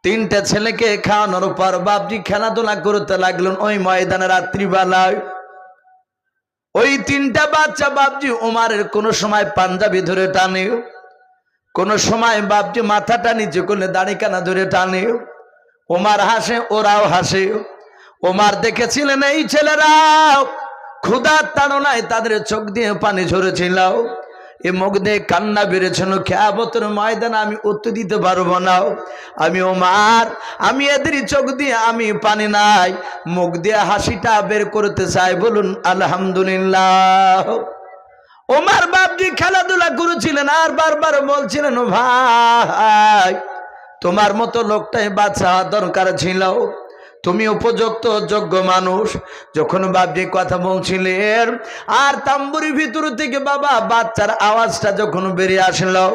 3টে ছেলেকে খাওয়ানোর পর বাপজি খেলাধুলা করতে লাগলেন ওই ময়দানে রাত্রিবেলায়। ওই 3টা বাচ্চা বাপজি ওমরের কোন সময় পাঞ্জাবি ধরে টানে, কোন সময় বাপজি মাথাটা নিচে করলে দাড়ি কানা ধরে টানে। ওমর হাসে, ওরাও হাসে। ওমর দেখেছিলেন এই ছেলেরা ক্ষুধার তাড়নায় তাদের চোখ দিয়ে পানি ঝরেছিল, এ মুখ দিয়ে কান্না বেড়েছিল। কিয়ামতের ময়দানে আমি উত্তর দিতে পারবো না, আমি ওমর, আমি এদের চোখ দিয়ে আমি পানি নাই, মুখ দিয়ে হাসিটা বের করতে চাই। বলুন আলহামদুলিল্লাহ। ওমর বাপজি খেলাধুলা করেছিলেন আর বারবার বলছিলেন ভাই তোমার মতো লোকটাই বাঁচা দরকার ছিল, তুমি উপযুক্ত যোগ্য মানুষ। যখন বাপজি কথা বলছিলেন আর তাম্বুরির ভিতর থেকে বাবা বাচ্চার আওয়াজটা যখন বেরিয়ে আসলো,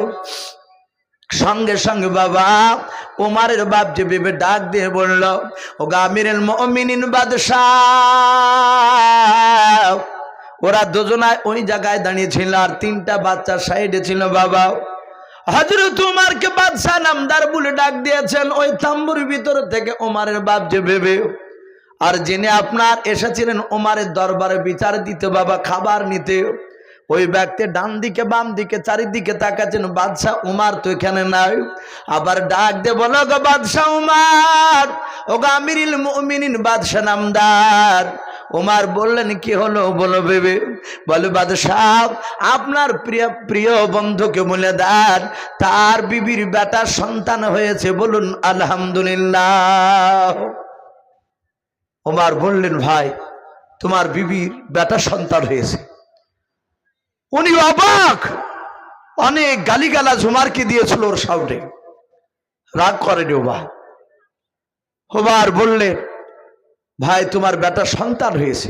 সঙ্গে সঙ্গে বাবা ওমরের বাপজি ভেবে ডাক দিয়ে বলল, ও আমিরুল মুমিনিন বাদশাহ। ওরা দুজনায় ওই জায়গায় দাঁড়িয়ে ছিল আর 3টা বাচ্চা সাইডে ছিল। বাবা হযরত ওমরকে বাদশাহ নামদার বলে ডাক দিয়েছেন ওই তাম্বুর ভিতর থেকে ওমরের বাপ যে ভেবে, আর যিনি আপনার এসেছিলেন ওমরের দরবারে বিচার দিতে বাবা খাবার নিতে, ওই ব্যক্তি ডান দিকে বাম দিকে চারিদিকে তাকাচ্ছেন, বাদশাহ ওমর তো এখানে নাই। আবার ডাক দে বলো গো বাদশাহ ওমর, ও আমিরুল মুমিনিন বাদশাহ নামদার। ওমর বললেন কি হলো বলো ভেবে। বলে বাদশাহ আপনার প্রিয় প্রিয় বন্ধুকে বলে দেন তার বিবির বেটা সন্তান হয়েছে, বলুন আলহামদুলিল্লাহ। ওমর বললেন ভাই তোমার বিবির বেটা সন্তান হয়েছে। উনি অবাক, অনেক গালিগালাজ ওমরকে দিয়েছিল ওর সামনে, রাগ করেনি ওমর। ওমর বললেন ভাই তোমার বেটা সন্তান হয়েছে।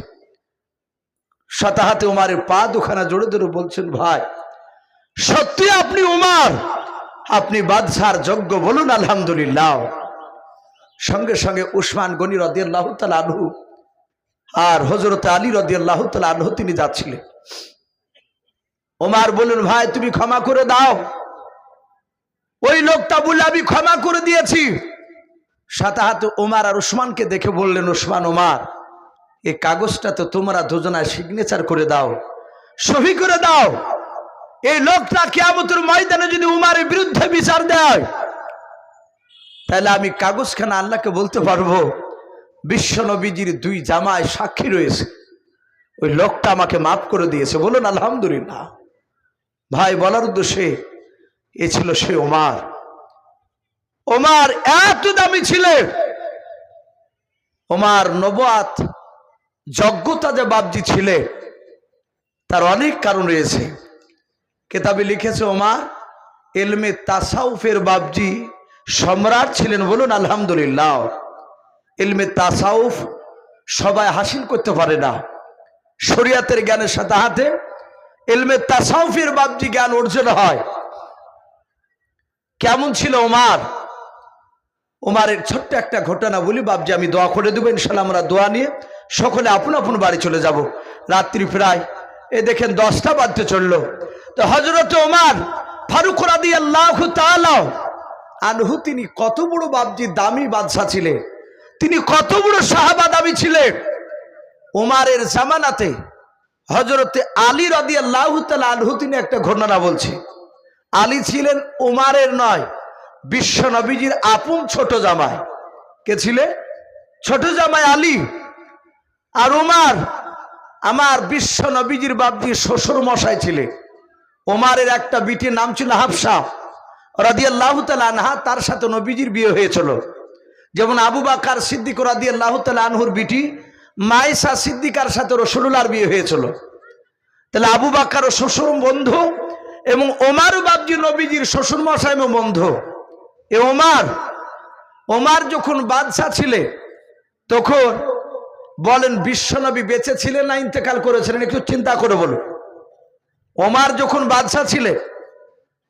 সাথে হাতে ওমরের পা দুখানা জোরে জোরে বলছেন ভাই সত্যি আপনি ওমর, আপনি বাদশার যোগ্য, বলুন আলহামদুলিল্লাহ। সঙ্গে সঙ্গে উসমান গনি রাদিয়াল্লাহু তাআলা আনহু আর হযরত আলী রাদিয়াল্লাহু তাআলা আনহু তিনি যাচ্ছিলেন। ওমর বললেন ভাই তুমি ক্ষমা করে দাও। ওই লোকটা বলে আমি ক্ষমা করে দিয়েছি। সাথে হাতে ওমর আর উসমানকে দেখে বললেন উসমান ওমর এই কাগজটা তো তোমরা দুজনায় সিগনেচার করে দাও, সহি করে দাও। এই লোকটা কিয়ামতের ময়দানে যদি উমরের বিরুদ্ধে বিচার দেয় তাহলে আমি কাগজখানা আল্লাহকে বলতে পারবো বিশ্ব নবীজির 2 জামায় সাক্ষী রয়েছে, ওই লোকটা আমাকে মাফ করে দিয়েছে, বলুন আলহামদুলিল্লাহ। ভাই বলার উদ্দেশ্যে এ ছিল সে ওমর। ওমর এত দামি ছিলেন। ওমর নবুয়াত যোগ্যতা যে বাপজি ছিলেন তার অনেক কারণ রয়েছে। কিতাবে লিখেছে ওমর ইলমে তাসাউফের বাপজি সম্রাট ছিলেন, বলুন আলহামদুলিল্লাহ। ইলমে তাসাউফ সবাই হাসিল করতে পারে না, শরিয়াতের জ্ঞানের সাথে হাতে ইলমে তাসাউফের বাপজি জ্ঞান অর্জন হয়। কেমন ছিল ওমর? ওমরের ছোট্ট একটা ঘটনা বলি বাপজি, আমি দোয়া করে দেবো ইনশাল্লাহ। আমরা দোয়া নিয়ে সকলে আপন আপন বাড়ি চলে যাব। রাত্রি প্রায় এ দেখেন 10টা বাজতে চললো। তো হযরত ওমর ফারুক রাদিয়াল্লাহু তাআলা আনহু তিনি কত বড় বাপজি দামি বাদশা ছিলেন, তিনি কত বড় সাহাবা দামি ছিলেন। ওমরের জামানাতে হযরতে আলী রাদিয়াল্লাহু তাআলা আনহু তিনি একটা ঘটনা বলছে। আলী ছিলেন ওমরের নয় বিশ্ব নবীজির আপন ছোট জামাই। কে ছিলেন? ছোট জামাই আলী। আর ওমর আমার বিশ্ব নবীজির বাপজি শ্বশুর মশাই ছিলেন। ওমরের একটা বিটির নাম ছিল হাফসা রাদিয়াল্লাহু তাআলা আনহা, তার সাথে নবীজির বিয়ে হয়েছিল। যেমন আবু বকর সিদ্দিক রাদিয়াল্লাহু তাআলা আনহুর বিটি মাইসা সিদ্দিকার সাথে রাসূলুল্লাহর বিয়ে হয়েছিল। তাহলে আবু বকর ও শ্বশুর বন্ধু এবং ওমর বাবজি নবীজির শ্বশুর মশাই বন্ধু। এ ওমর যখন বাদশা ছিলেন তখন বলেন বিশ্বনবী বেঁচে ছিলেন না ইন্তেকাল করেছিলেন? একটু চিন্তা করে বলুন। ওমর যখন বাদশা ছিলেন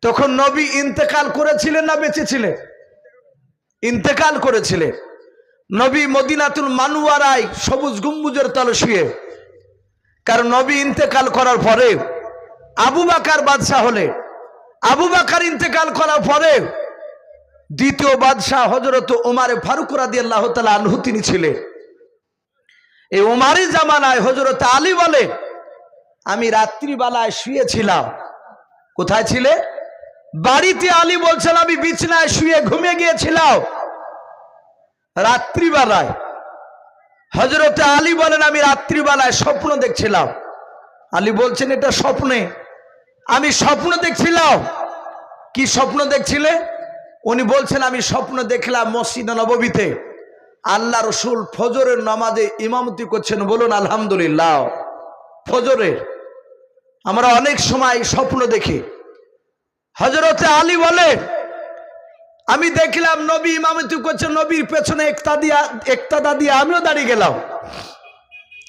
তখন নবী ইন্তেকাল করেছিলেন না বেঁচে ছিলেন? ইন্তেকাল করেছিলেন। নবী মদিনাতুল মানওয়ারায় সবুজ গম্বুজের তলে শুয়ে, কারণ নবী ইন্তেকাল করার পরে আবু বকর বাদশা হলে, আবু বকর ইন্তেকাল করার পরে দ্বিতীয় বাদশা হযরত ওমর ফারুক রাদিয়াল্লাহু তাআলা আনহু তিনি ছিলেন। এই ওমরের জামানায় হযরত আলী বলে আমি রাত্রিবেলায় শুয়েছিলাম। কোথায় ছিলে? বাড়িতে। আলী বলছেন আমি বিছানায় শুয়ে ঘুমিয়ে গিয়েছিলাম রাত্রিবেলায়। হযরত আলী বলেন আমি রাত্রিবেলায় স্বপ্ন দেখছিলাম। আলী বলছেন এটা স্বপ্নে? আমি স্বপ্ন দেখছিলাম। কি স্বপ্ন দেখছিলে? উনি বলছেন আমি স্বপ্ন দেখলাম মসজিদে নববীতে আল্লাহ রসুল ফজরের নামাজে ইমামতি করছেন। বলুন আলহামদুলিল্লাহ। ফজরের আমরা অনেক সময় স্বপ্ন দেখি। হযরত আলী বলে আমি দেখলাম নবী ইমামতি করছেন, নবীর পেছনে একতাদা দিয়ে আমিও দাঁড়িয়ে গেলাম।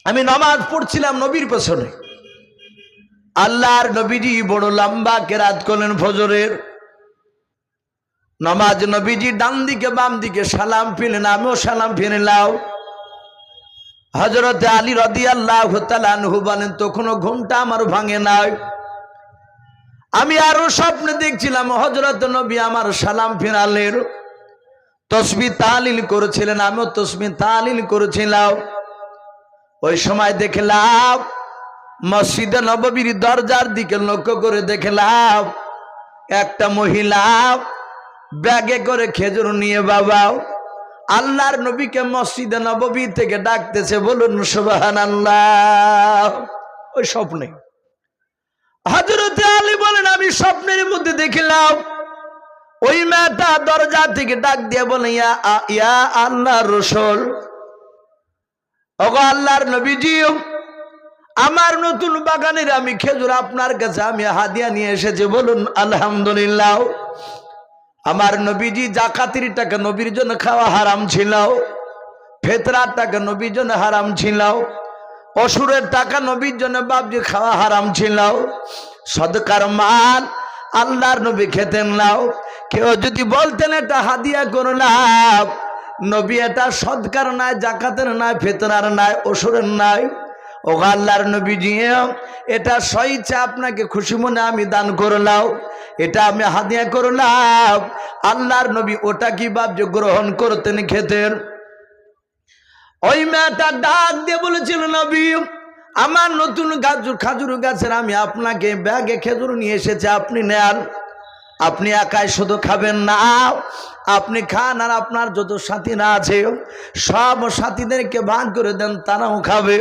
আমি নামাজ পড়ছিলাম নবীর পেছনে। আল্লাহর নবীজি বড় লম্বা কেরাত করলেন ফজরের নামাজ। নবীজি ডান দিকে বাম দিকে সালাম ফিরলেন, আমিও সালাম ফিরলাম। হযরত আলী রাদিয়াল্লাহু তাআলা আনহু বলেন তখনও ঘুমটা আমার ভাঙে নাই। আমি আরো স্বপ্ন দেখছিলাম হযরত নবী আমার সালাম ফিরালেন, তাসবিহ তাহলিল করেছিলেন, আমিও তাসবিহ তাহলিল করেছিলাম। ওই সময় দেখলাম মসজিদে নববীর দরজার দিকে লক্ষ্য করে দেখলাম একটা মহিলা ব্যাগে করে খেজুর নিয়ে বাবা আল্লাহর নবীকে মসজিদে নববী থেকে ডাকতেছে। বলুন সুবহানাল্লাহ। ওই স্বপ্নে হযরত আলী বলেন আমি স্বপ্নের মধ্যে দেখলাম ওই মেয়েটা দরজা থেকে ডাক দিয়ে বলে ইয়া আল্লাহর রাসূল, ওগো আল্লাহর নবীজি, আমার নতুন বাগানের আমি খেজুর আপনার কাছে আমি হাদিয়া নিয়ে এসেছি। বলুন আলহামদুলিল্লাহ। আমার নবীজি যাকাতের টাকা নবীর জন্য খাওয়া হারাম ছিল, ফিতরার টাকা নবীর জন্য হারাম ছিল, অসুরের টাকা নবীর জন্য বাবজি খাওয়া হারাম ছিল। সদকার মাল আল্লাহর নবী খেতেন নাও। কেউ যদি বলতেন এটা হাদিয়া করলাম, নবী এটা সদকার নাই, যাকাতের নাই, ফিতরার নাই, অসুরের নাই, ও আল্লাহর নবীজি এটা স্বইচ্ছা আপনাকে খুশি মনে আমি দান করলাম, এটা আমি হাদিয়া করলাম। আল্লাহর নবী ওটা কি বাবজি গ্রহণ করতেন, খেতেন? ওই মেয়েটা ডাক দিয়ে বলেছিল নবী আমার নতুন খাজুর গাছের আমি আপনাকে ব্যাগে খেজুর নিয়ে এসেছি, আপনি নেন। আপনি একাই শুধু খাবেন না, আপনি খান আর আপনার যত সাথীরা আছে সব সাথীদেরকে ভাগ করে দেন, তারাও খাবে।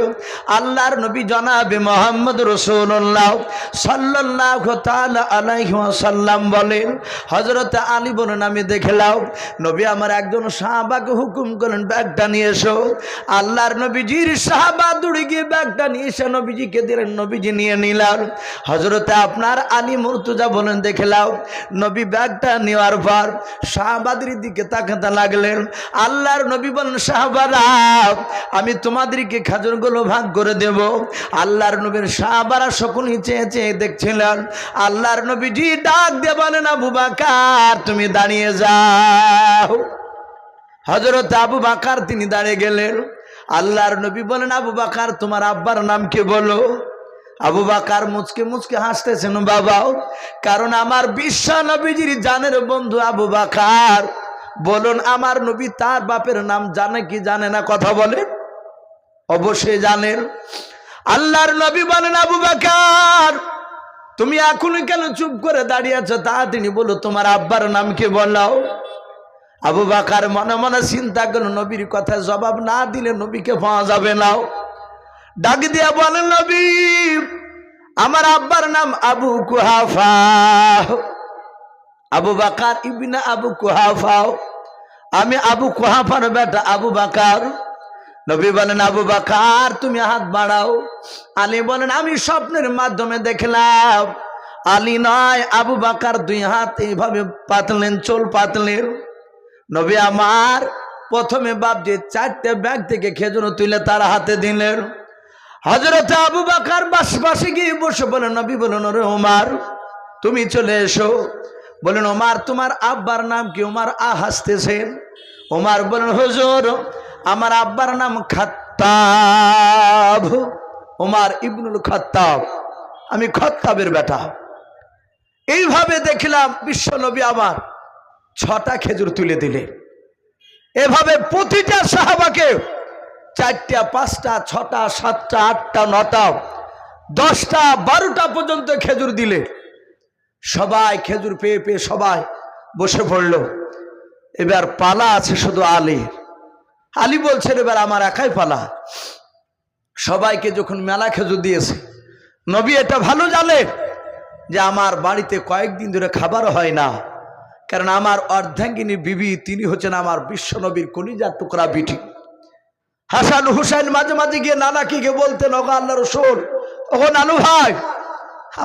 আল্লাহর নবী জনাবে মুহাম্মদ রাসূলুল্লাহ সাল্লাল্লাহু তাআলা আলাইহি ওয়াসাল্লাম বলেন হযরত আলী বলেন আমি দেখলাম নবী আমার একজন সাহাবাকে হুকুম করেন ব্যাগটা নিয়ে এসো। আল্লাহর নবীজির সাহাবা দৌড়ে গিয়ে ব্যাগটা নিয়ে এসে নবীজিকে দিলেন, নবীজি নিয়ে নিলেন। হযরতে আপনার আলী মুর্তজা বলেন দেখলাম নবী ব্যাগটা নেওয়ার পর সাহাবাদের দিকে তাকাতে লাগলেন। আল্লাহর নবী বলেন সাহাবারা আমি তোমাদেরকে খাজুরগুলো ভাগ করে দেব। আল্লাহর নবীর সাহাবারা সকলেই চেয়ে চেয়ে দেখছিলেন। আল্লাহর নবীজি ডাক দিয়ে বলেন আবু বকর তুমি দাঁড়িয়ে যাও। হযরত আবু বকর তিনি দাঁড়িয়ে গেলেন। আল্লাহর নবী বলেন আবু বকর তোমার আব্বার নাম কি বলো? আবু বকর মুচকে মুচকে হাসতেছেন বাবা, কারণ আমার বিশ্ব নবীজির জানের বন্ধু আবু বকর। বলুন আমার নবী তার বাপের নাম জানে কি জানে না? কথা বলেন। অবশ্যই জানেন। আল্লাহর নবী বলেন আবু বকর তুমি এখনই কেন চুপ করে দাঁড়িয়ে আছো, তাড়াতাড়ি বলো তোমার আব্বার নাম কি বলো। আবু বকর মনে মনে চিন্তা করল নবীর কথা জবাব না দিলে নবীকে পাওয়া যাবে না। ডাক দিয়া বলেন নবী আমার আব্বার নাম আবু কুহাফা। আবু বকর ইবনে আবু কুহাফা, আমি আবু কুহাফার বেটা আবু বকর। নবী বলেন আবু বকর তুমি হাত বাড়াও। আলী বলেন আমি স্বপ্নের মাধ্যমে দেখলাম। আলী নয় আবু বকর দুই হাত এইভাবে পাতলেন, চোল পাতলেন। নবী আমার প্রথমে বাপজি 4টে ব্যাগ থেকে খেজুর তুলে তার হাতে দিলেন। হযরত আবু বকর পাশে গিয়ে বসে বলেন, নবী বলেন ওরে ওমর তুমি চলে এসো। বলেন ওমর তোমার আব্বার নাম কি? ওমর হাসতেছেন। ওমর বলেন হুজুর আমার আব্বার নাম খাত্তাব, ওমর ইবনুল খাত্তাব, আমি খাত্তাবের বেটা। এইভাবে দেখলাম বিশ্ব নবী আমার 6টা খেজুর তুলে দিলেন। এভাবে প্রতিটা সাহাবাকে 4টা 5টা 6টা 7টা 8টা 9টা 10টা 12টা পর্যন্ত খেজুর দিলে। সবাই খেজুর পেয়ে পেয়ে সবাই বসে পড়ল। এবার পালা আছে শুধু আলী। আলী বলছেন এবার আমার একাই পালা। সবাইকে যখন মেলা খেজুর দিয়েছে, নবী এটা ভালো জানে যে আমার বাড়িতে কয়েকদিন ধরে খাবার হয় না, কারণ আমার অর্ধাঙ্গিনী বিবি তিনি হচ্ছেন আমার বিশ্ব নবীর কলিজার টুকরা বিটি। হাসান হুসাইন মাঝে মাঝে গিয়ে নানাকে গিয়ে বলতেন ওগো আল্লাহ রাসূল, ওগো নানু ভাই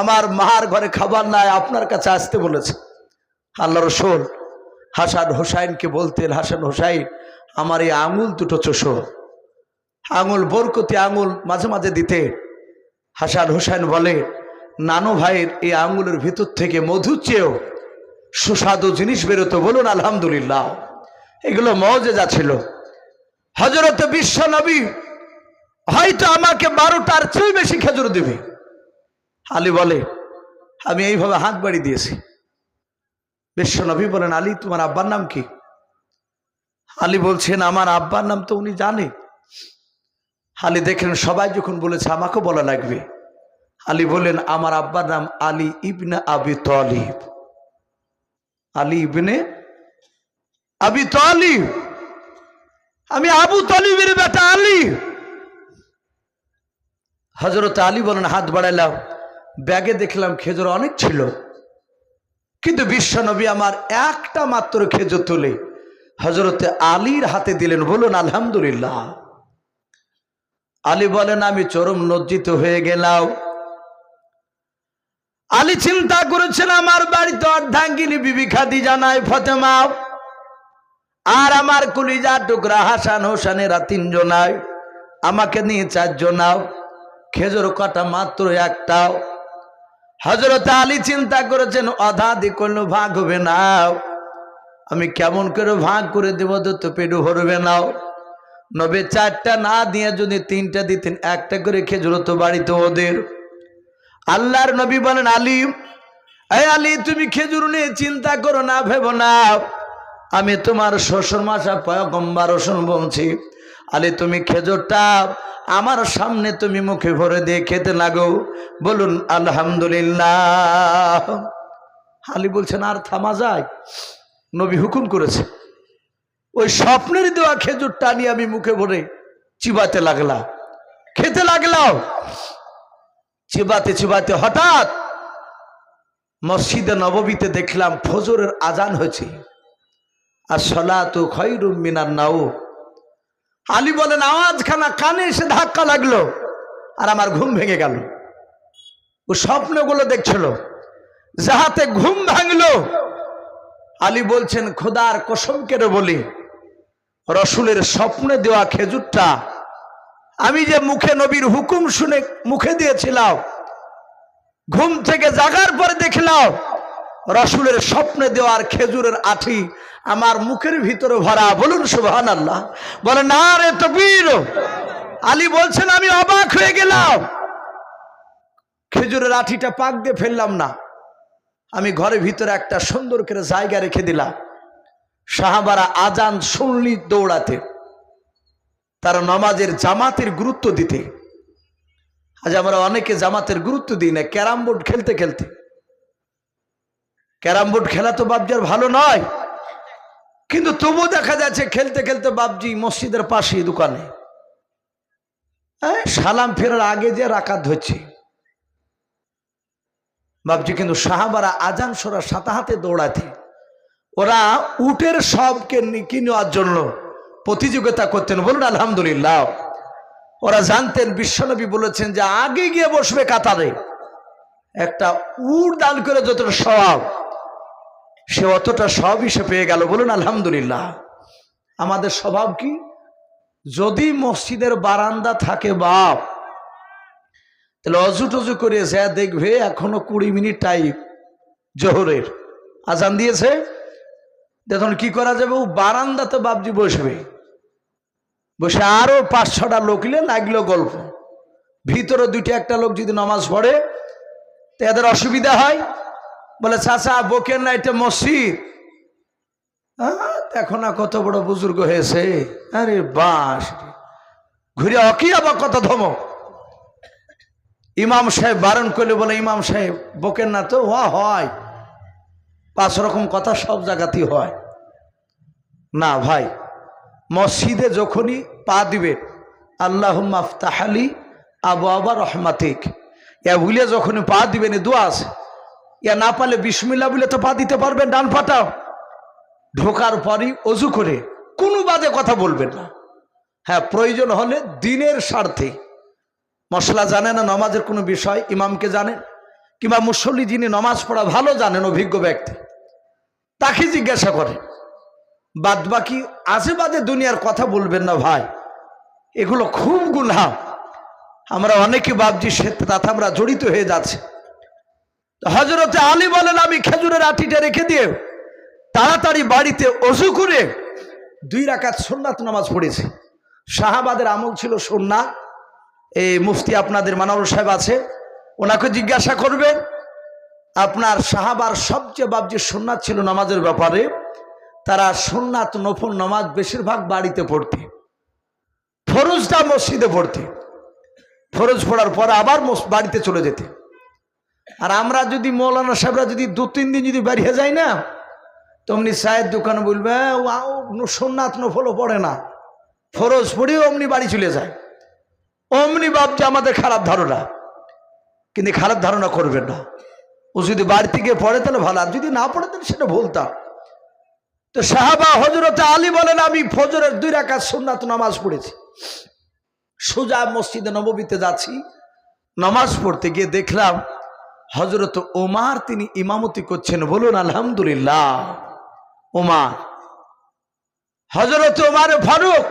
আমার মার ঘরে খাবার নাই, আপনার কাছে আসতে বলেছে। আল্লাহ রাসূল হাসান হুসাইনকে বলতেন, হাসান হুসাইন আমার এই আঙুল দুটো চোষো। আঙুল বরকতি আঙুল মাঝে মাঝে দিতে। হাসান হুসাইন বলে নানু ভাইয়ের এই আঙুলের ভিতর থেকে মধু চেয়েও সুস্বাদু জিনিস বেরোতো। বলুন আলহামদুলিল্লাহ। এগুলো মুআজিজা ছিল। হযরত বিশ্ব নবী হয়তো আমাকে 12টার চেয়ে বেশি খেজুর দিবে। আলী বলে আমি এইভাবে হাত বাড়ি দিয়েছি। বিশ্ব নবী বলেন আলী তোমার আব্বার নাম কি? আলী বলছেন আমার আব্বার নাম তো উনি জানে। আলী দেখলেন সবাই যখন বলেছে আমাকে বলা লাগবে। আলী বললেন আমার আব্বার নাম আলী ইবনে আবি তালিব। আলী ইবনে আবি তালিব, আমি আবু তালিবের বেটা আলী। হযরত আলী বলেন হাত বাড়াইলাম, ব্যাগে দেখলাম খেজুর অনেক ছিল, কিন্তু বিশ্ব নবী আমার একটা মাত্র খেজুর তুলে হযরতে আলীর হাতে দিলেন। বলুন আলহামদুলিল্লাহ। আলী বলেন আমি চরম লজ্জিত হয়ে গেলাম। আলী চিন্তা করেছেন আমার বাড়িতে অর্ধাঙ্গিনী বিবি খাদিজা নাই, ফাতেমা আর আমার কলিজার টুকরা হাসান হোসেনেরা 3 জনায়, আমাকে নিয়ে 4 জনাও, খেজুর কটা মাত্র একটাও। হযরত আলী চিন্তা করেছেন অধাধি করল ভাগ হবে না, আমি কেমন করে ভাগ করে দেব, তো পেটু ভরবে নাও। নবে 4টা না দিয়ে যদি 3টা দিতেন, একটা করে খেজুর তো বাড়িতে ওদের। আল্লাহর নবী বলেন আলী, এই আলী তুমি খেজুর নিয়ে চিন্তা করো না, ভেবো না, আমি তোমার শ্বশুর মশাই পয়গম্বর রসুল বলছি। আলী তুমি খেজুরটা আমার সামনে তুমি মুখে ভরে দিয়ে খেতে লাগো। বলুন আলহামদুলিল্লাহ। আলী বলছেন আর থামা যায়? নবী হুকুম করেছে। ওই স্বপ্নের দেওয়া খেজুরটা নিয়ে আমি মুখে ভরে চিবাতে লাগলাম, খেতে লাগলাম। চিবাতে চিবাতে হঠাৎ মসজিদে নববীতে দেখলাম ফজরের আজান হয়েছে, আর সলাতু খায়রুম মিনান নাওম। আলী বলেন আওয়াজখানা কানে এসে ধাক্কা লাগলো, আর আমার ঘুম ভেঙে গেল। ও স্বপ্নগুলো দেখছিল, যাহাতে ঘুম ভাঙলো। আলী বলছেন খোদার কসম করে বলি, রসুলের স্বপ্নে দেওয়া খেজুরটা আমি যে মুখে নবীর হুকুম শুনে মুখে দিয়েছিলাম, ঘুম থেকে জাগার পরে দেখলাম রসুলের স্বপ্নে দেওয়ার খেজুরের আঠি আমার মুখের ভিতরে ভরা। বলুন সুবহানাল্লাহ। বলে না রে তাকবীর। আলী বলছেন আমি অবাক হয়ে গেলাম, খেজুরের আঠিটা পাক দিয়ে ফেললাম না, আমি ঘরের ভিতরে একটা সুন্দর করে জায়গা রেখে দিলাম। সাহাবারা আজান শুনলি দৌড়াতে, তারা নামাজের জামাতের গুরুত্ব দিতে। আজ আমরা অনেকে জামাতের গুরুত্ব দিই না। ক্যারাম বোর্ড খেলতে খেলতে, ক্যারাম বোর্ড খেলা তো বাপজার ভালো নয়, কিন্তু তবু দেখা যাচ্ছে খেলতে খেলতে বাপজি মসজিদের পাশে দোকানে সালাম ফেরার আগে যে রাকাত ধরছে বাপজি। কিন্তু সাহাবারা আজান শোনার সাথে হাতে দৌড়াতে, ওরা উটের সবকে কিনে নেওয়ার জন্য প্রতিযোগিতা করতেন, বলুন আলহামদুলিল্লাহ। ওরা জানতেন বিশ্বনবী বলেছেন যে আগে গিয়ে বসবে কাতারে, একটা উট দান করে যতটা স্বভাব, সে অতটা সবই সে পেয়ে গেল, বলুন আলহামদুলিল্লাহ। আমাদের স্বভাব কি? যদি মসজিদের বারান্দা থাকে বাপ, তাহলে অজু টজু করে যা দেখবে এখনো 20 মিনিট টাইম, জোহরের আজান দিয়েছে, দেখুন কি করা যাবে, ও বারান্দাতে বাপজি বসবে, বসে আরো 5-6টা লোক লাগলো গল্প। ভিতরে 2-1টা লোক যদি নামাজ পড়ে তো এদের অসুবিধা হয়, বলে চাচা বকেন না, এটা মসজিদ। দেখো না কত বড় বুজুর্গ হয়েছে, আরে বাস ঘুরে অকি আবার কত ধমক। ইমাম সাহেব বারণ করলে বলে ইমাম সাহেব বকেন না তো, হয় 5 রকম কথা সব জায়গাতেই হয় না ভাই। মসজিদে যখনই পা দিবে আল্লাহুম্মা আফতাহলি আবওয়াবা রহমাতিক, ইয়া বলে যখনই পা দিবেন দোয়া আছে, ইয়া না পারলে বিসমিল্লাহ বলে তো পা দিতে পারবেন ডান পাটাও। ঢোকার পরই অজু করে কোনো বাদে কথা বলবেন না। হ্যাঁ, প্রয়োজন হলে দিনের স্বার্থে, মশলা জানে না নামাজের কোনো বিষয়, ইমামকে জানেন, কিংবা মুসল্লি যিনি নামাজ পড়া ভালো জানেন, অভিজ্ঞ ব্যক্তি, তাকে জিজ্ঞাসা করে। বাদ বাকি আজে বাদে দুনিয়ার কথা বলবেন না ভাই, এগুলো খুব গুনাহ। আমরা অনেকে বাবজি তাতে আমরা জড়িত হয়ে যাচ্ছে। হযরতে আলী বলেন আমি খেজুরের আটিটা রেখে দিয়ে তাড়াতাড়ি বাড়িতে ওযু করে 2 রাকাত সুন্নাত নামাজ পড়েছি। সাহাবাদের আমল ছিল সুন্নাত। এই মুফতি আপনাদের মানাউল সাহেব আছে, ওনাকে জিজ্ঞাসা করবেন। আপনার সাহাবার সবচেয়ে বাবজি সুন্নাত ছিল নামাজের ব্যাপারে, তারা সুন্নাত নফল নামাজ বেশিরভাগ বাড়িতে পড়তে, ফরজটা মসজিদে পড়তে, ফরজ পড়ার পর আবার বাড়িতে চলে যেতে। আর আমরা যদি মৌলানা সাহেবরা যদি 2-3 দিন যদি বেরিয়ে যাই না, তমনি চায়ের দোকানে বলবে সুন্নাত নফলও পড়ে না, ফরজ পড়েও অমনি বাড়ি চলে যায়। অমনি বাপজি আমাদের খারাপ ধারণা, কিন্তু খারাপ ধারণা করবেন না। ও যদি বাড়িতে গিয়ে পড়ে তাহলে ভালো, আর যদি না পড়ে তাহলে সেটা ভুলতাম। তো সাহাবা হযরতে আলী বলেন আমি ফজরের 2 রাকাত সুন্নাত নামাজ পড়েছি। সোজা মসজিদে নববীতে যাচ্ছি, নামাজ পড়তে গিয়ে দেখলাম হযরত ওমর তিনি ইমামতি করছেন, বলুন আলহামদুলিল্লাহ। ওমর, হযরত ওমর ফারুক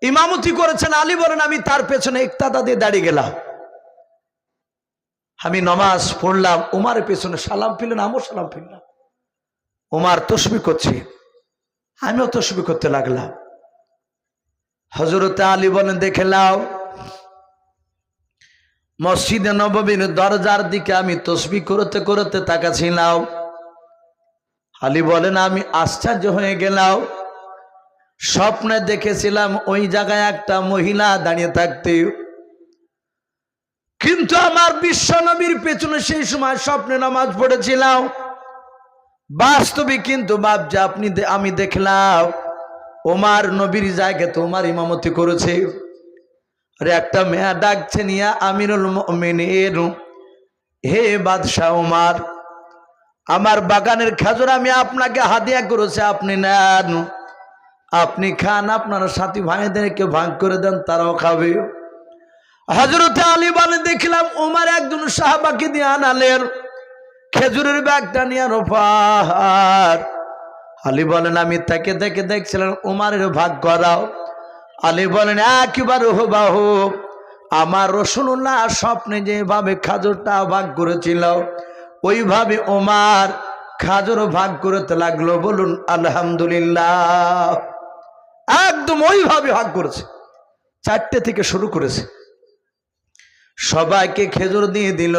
ইমামতি করেছেন। আলী বলেন আমি তার পেছনে ইক্তাদা দিয়ে দাঁড়িয়ে গেলাম। আমি নামাজ পড়লাম, ওমরের পেছনে সালাম ফিরলেন, আমিও সালাম ফিরলাম। ওমর তাসবিহ করছে, আমিও তাসবিহ করতে লাগলাম। হযরত আলী বলেন দেখে নাও, মসজিদে নববীর দরজার দিকে আমি তাসবিহ করতে করতে তাকাচ্ছিলাম। আলী বলেন আমি আশ্চর্য হয়ে গেলাম, স্বপ্নে দেখেছিলাম ওই জায়গায় একটা মহিলা দাঁড়িয়ে থাকতে, কিন্তু আমার বিশ্ব নবীর পেছনে সেই সময় স্বপ্নে নামাজ পড়েছিলাম। বাস্তবে কিন্তু বাপজি আমি দেখলাম ওমর নবীর জায়গাতে ওমর ইমামতি করেছে। আরে একটা মেয়ে ডাকছে নিয়া আমিরুল মুমিনিন, হে বাদশাহ ওমর, আমার বাগানের খেজুর আমি আপনাকে হাদিয়া করেছি, আপনি নেন, আপনি খান, আপনার সাথী ভাইদেরকে ভাগ করে দেন, তারাও খাবে। হযরত আলী বলে দেখলাম ওমর একজন সাহাবাকে দিয়ে আনালেন খেজুরের ব্যাগটা নিয়ে রোপার। আলী বলেন আমি তাকে দেখে দেখছিলাম ওমরের ভাগ করাও। আলী বলেন একেবারে হুবহু আমার রাসূলুল্লাহ স্বপ্নে যেভাবে খাজুরটা ভাগ করেছিল ওইভাবে ওমর খাজুর ভাগ করতে লাগলো, বলুন আলহামদুলিল্লাহ। একদম ওইভাবে ভাগ করেছে, 4টে থেকে শুরু করেছে, সবাইকে খেজুর দিয়ে দিল।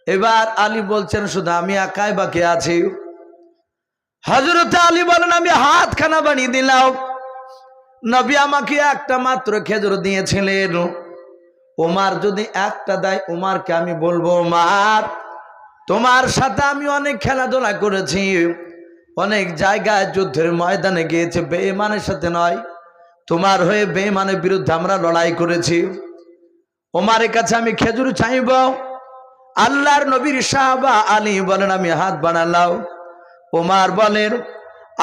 এবার আলী বলছেন শুধু আমি একাই বাকি আছি। হযরত আলী বলেন আমি হাতখানা বানিয়ে দিলাম, নবী আমাকে একটা মাত্র খেজুর দিয়েছিলেন, ওমর যদি একটা দেয় ওমরকে আমি বলবো ওমর তোমার সাথে আমি অনেক খেলাধুলা করেছি, অনেক জায়গায় যুদ্ধের ময়দানে গিয়েছে, বেঈমানের সাথে নয়, তোমার হয়ে বেঈমানের বিরুদ্ধে আমরা লড়াই করেছি। ওমরের কাছে আমি খেজুর চাইব। আল্লাহর নবীর সাহাবা আলী বলেন আমি হাত বানালাম। ওমর বলেন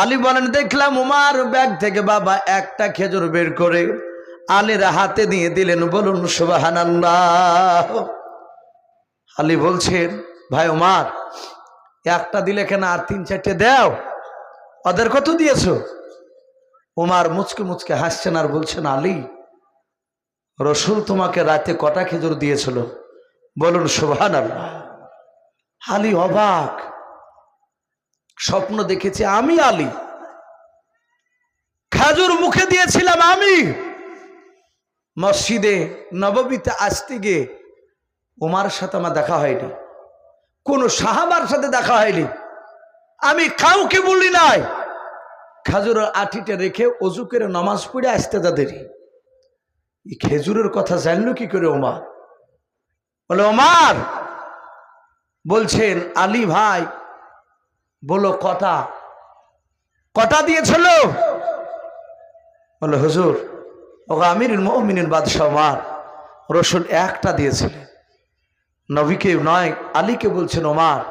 আলী বলেন, দেখলাম উমার ব্যাগ থেকে বাবা একটা খেজুর বের করে আলীর হাতে দিয়ে দিলেন। বলুন সুবহানাল্লাহ। আলী বলছেন, ভাই উমার, একটা দিলে কেন, আর 3-4টে দাও, ওদের কত দিয়েছো? উমার মুচকে মুচকে হাসছেন আর বলছেন, আলী, রসুল তোমাকে রাতে কটা খেজুর দিয়েছিল? বলুন সুবহানাল্লাহ। আলী অবাক, স্বপ্ন দেখেছি আমি, আলী খেজুর মুখে দিয়েছিলাম আমি। মসজিদে নববীতে আসতে গিয়ে উমার সাথে আমার দেখা হয়নি, কোন সাহাবার সাথে দেখা হয়নি, আমি কাউকে বলি নাই। খেজুরের আঠিটা রেখে অজু করে নামাজ পড়ে আসতে তাদের এই খেজুরের কথা জানলো কি করে ওমর? বলে, ওমর বলছেন, আলী ভাই বলো কটা কটা দিয়েছিল? বলে, হুজুর, ও আমিরুল মুমিনিন বাদশাহ ওমর, রসুল একটা দিয়েছিলেন। নবীকে নয়, আলীকে বলছেন, ওমর,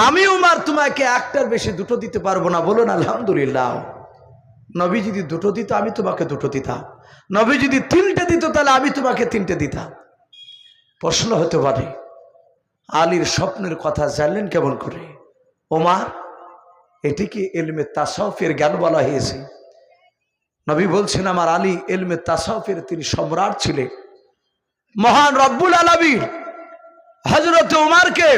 আমি উমার তোমাকে একটার বেশি দুটো দিতে পারবো না। বলুন আলহামদুলিল্লাহ। নবী যদি দুটো দিত আমি তোমাকে দুটো দিতাম, নবী যদি 3টে দিত তাহলে আমি তোমাকে 3টে দিতাম। প্রশ্ন হতে পারে, আলীর স্বপ্নের কথা জানলেন কেমন করে? ওমর, এটি কি ইলমে তাসাউফের জ্ঞান বলা হয়েছে? নবী বলছেন, আমার আলী ইলমে তাসাউফের তিনি সম্রাট ছিলেন। মহান রব্বুল আলামিন হযরত ওমরকে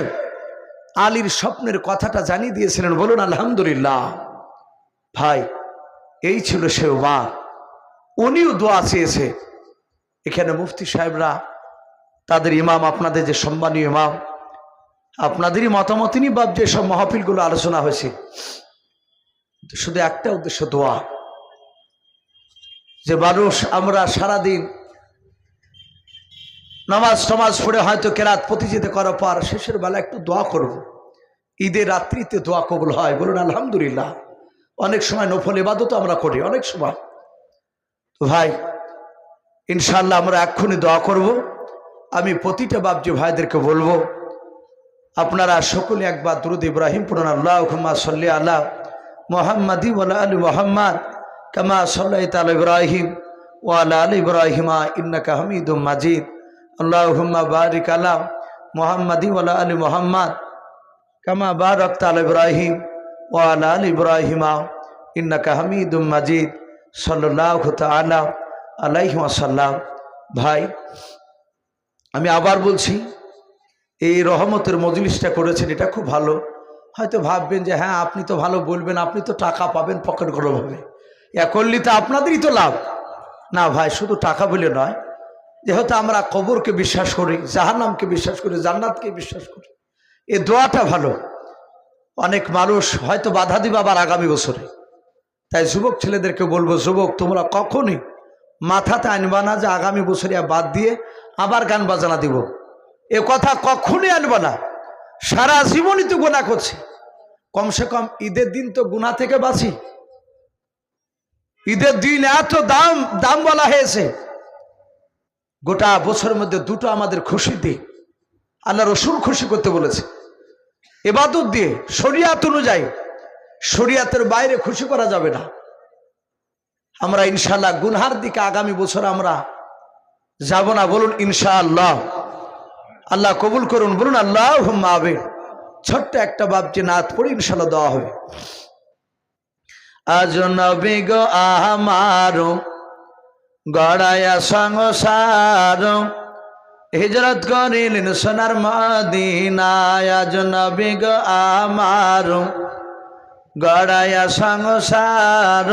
আলীর স্বপ্নের কথাটা জানিয়ে দিয়েছিলেন। বলুন আলহামদুলিল্লাহ। ভাই, এই ছিল সে ওমর, উনিও দোয়া চেয়েছে। এখানে মুফতি সাহেবরা, তাদের ইমাম, আপনাদের যে সম্মানীয় ইমাম, আপনাদেরই মতামত নিয়ে বাপ যেসব মাহফিলগুলো আলোচনা হয়েছে, শুধু একটা উদ্দেশ্য, দোয়া। যে মানুষ আমরা সারাদিন নামাজ টামাজ পড়ে হয়তো কেরাত প্রতিযোগিতা করার পর শেষের বেলা একটু দোয়া করব। ঈদের রাত্রিতে দোয়া কবুল হয়। বলুন আলহামদুলিল্লাহ। অনেক সময় নফল ইবাদত আমরা করি, অনেক সময়। তো ভাই, ইনশাআল্লাহ আমরা এক্ষুনি দোয়া করব। আমি প্রতিটা বাপজি ভাইদেরকে বলবো, আপনারা সকলে একবার দুরূদ ইব্রাহিম পড়ুন। আল্লাহুম্মা সাল্লি আলা মুহাম্মাদি ওয়া আলা আলি মুহাম্মাদ কামা সাল্লাইতা আলা ইব্রাহিম ওয়া আলা আলি ইব্রাহিমা ইন্নাকা হামিদুম মাজিদ। আল্লাহুম্মা বারিক আলা মুহাম্মাদি ওয়া আলা আলি মুহাম্মাদ কামা বারাকতা আলা ইব্রাহিম ওয়া আলা আলি ইব্রাহিমা ইন্নাকা হামিদুম মাজিদ। সাল্লাল্লাহু তাআলা আলাইহি ওয়াসাল্লাম। ভাই, আমি আবার বলছি, এই রহমতের মজলিসটা করেছেন, এটা খুব ভালো। হয়তো ভাববেন যে হ্যাঁ, আপনি তো ভালো বলবেন, আপনি তো টাকা পাবেন পকেট গরমভাবে, এ করলে তো আপনাদেরই তো লাভ। না ভাই, শুধু টাকা বলে নয়, যেহেতু আমরা কবরকে বিশ্বাস করি, জাহান্নামকে বিশ্বাস করি, জান্নাতকে বিশ্বাস করি, এই দোয়াটা ভালো। অনেক মানুষ হয়তো বাধা দিবে আবার আগামী বছরে। তাই যুবক ছেলেদেরকে বলবো, যুবক, তোমরা কখনই মাথাতে আনবা না যে আগামী বছরে বাদ দিয়ে আবার গান বাজানা দিব। এ কথা কখনই আনবা না। সারা জীবনই তো গুনাহ করছি, কমসে কম ঈদের দিন তো গুনাহ থেকে বাঁচি। ঈদের দিন এত দাম দাম বলা হয়েছে, গোটা বছরের মধ্যে দুটো আমাদের খুশি দিন। আল্লাহ রসুল খুশি করতে বলেছে ইবাদত দিয়ে, শরিয়াত অনুযায়ী। শরিয়াতের বাইরে খুশি করা যাবে না। আমরা ইনশাআল্লাহ গুনহার দিকে আগামী বছর আমরা যাব না। বলুন ইনশাআল্লাহ। আল্লাহ কবুল করুন। বলুন আল্লাহুম্মা আমিন। ছোট্ট একটা বাপজি নাত পড়ি, ইনশাআল্লাহ দেওয়া হবে। আজ নবী গো আমার গড়ায়া সংসার, হিজরত করিলেন সোনার মদিনায়। আজ নবী গো আমার গড়ায়া সংসার,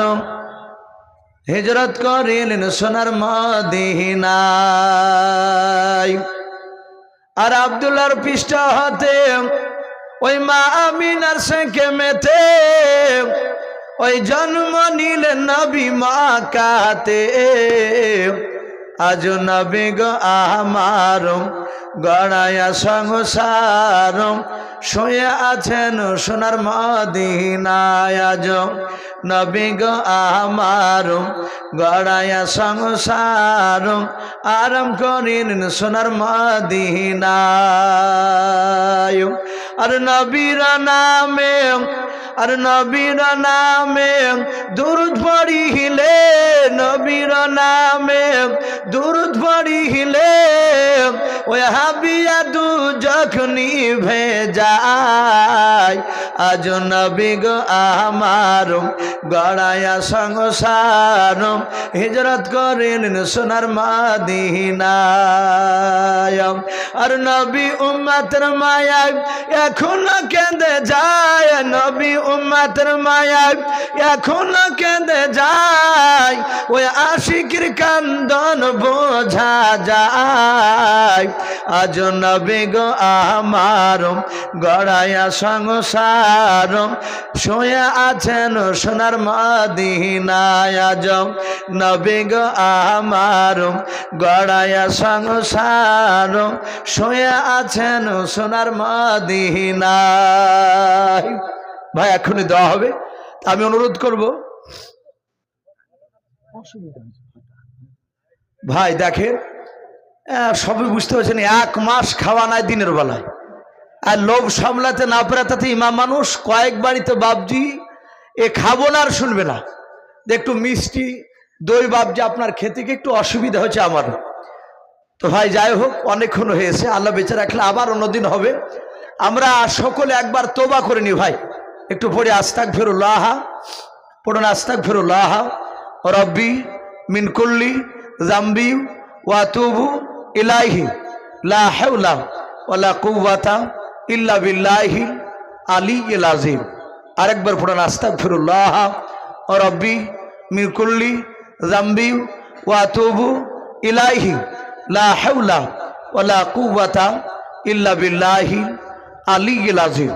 হিজরত করিলেন সোনার মদিনায়। আর আব্দুল্লাহর পৃষ্ঠ হতে ওই মা আমিনার সেঁকে মেতে ওই জন্ম নিলেন নবী মাকাতে। আজ নবী গো আমার গড়ায়া সংসার, শুয়ে আছেন সোনার মদিনায়। আজ নবী গো আমার গড়ায়া সংসার, আরাম করিলেন সোনার মদিনায়। আর নবীর নামে আর নবীর নামে দুরূদ পড়িলে, নবীর নামে দুরূদ পড়িলে ওই হাবিয়া দুজখ নিভে যায়। আজ নবী গো আমার গড়ায়া সংসার হিজরত করেন সোনার মদিনায়। আর নবী উম্মতের মায়ায় এখনো কেঁদে যায়, নবী উম্মতের মায়ায় এখনো কেঁদে যায়। ওই আশিকের কান্দন বোঝা যায়। আজ নবী গো আমার গড়ায়া সংসার শুয়ে আছেন সোনার মদিনায়। আজ নবী গো আমার গড়ায়া সংসার শুয়ে আছেন সোনার মদিনায়। ভাই এখনই দেওয়া হবে, আমি অনুরোধ করব ভাই দেখেন সবই বুঝতে পারছেন, 1 মাস খাওয়া নাই দিনের বেলায়, আর লোভ সামলাতে না পারে তাতে ইমাম মানুষ কয়েক বাড়িতে বাবজি এ খাবো না আর শুনবে না, একটু মিষ্টি দই বাবজি আপনার খেতে কি একটু অসুবিধা হচ্ছে আমার। তো ভাই যাই হোক অনেকক্ষণ হয়েছে, আল্লাহ বেঁচে রাখলে আবার অন্যদিন হবে। আমরা সকলে একবার তোবা করে নি ভাই, একটু পড়ে আস্তাগফিরুল্লাহ, পড়ুন আস্তাগফিরুল্লাহ রব্বি মিন কুল্লি যামবি ওয়া আতুবু ইলাইহি লা হাওলা ওয়ালা কুওয়াতা ইল্লা বিল্লাহি আলিয়্যিল আযীম। আরেকবার পড়ুন আস্তাগফিরুল্লাহ রব্বি মিন কুল্লি যামবি ওয়া আতুবু ইলাইহি লা হাওলা ওয়ালা কুওয়াতা ইল্লা বিল্লাহি আলিয়্যিল আযীম।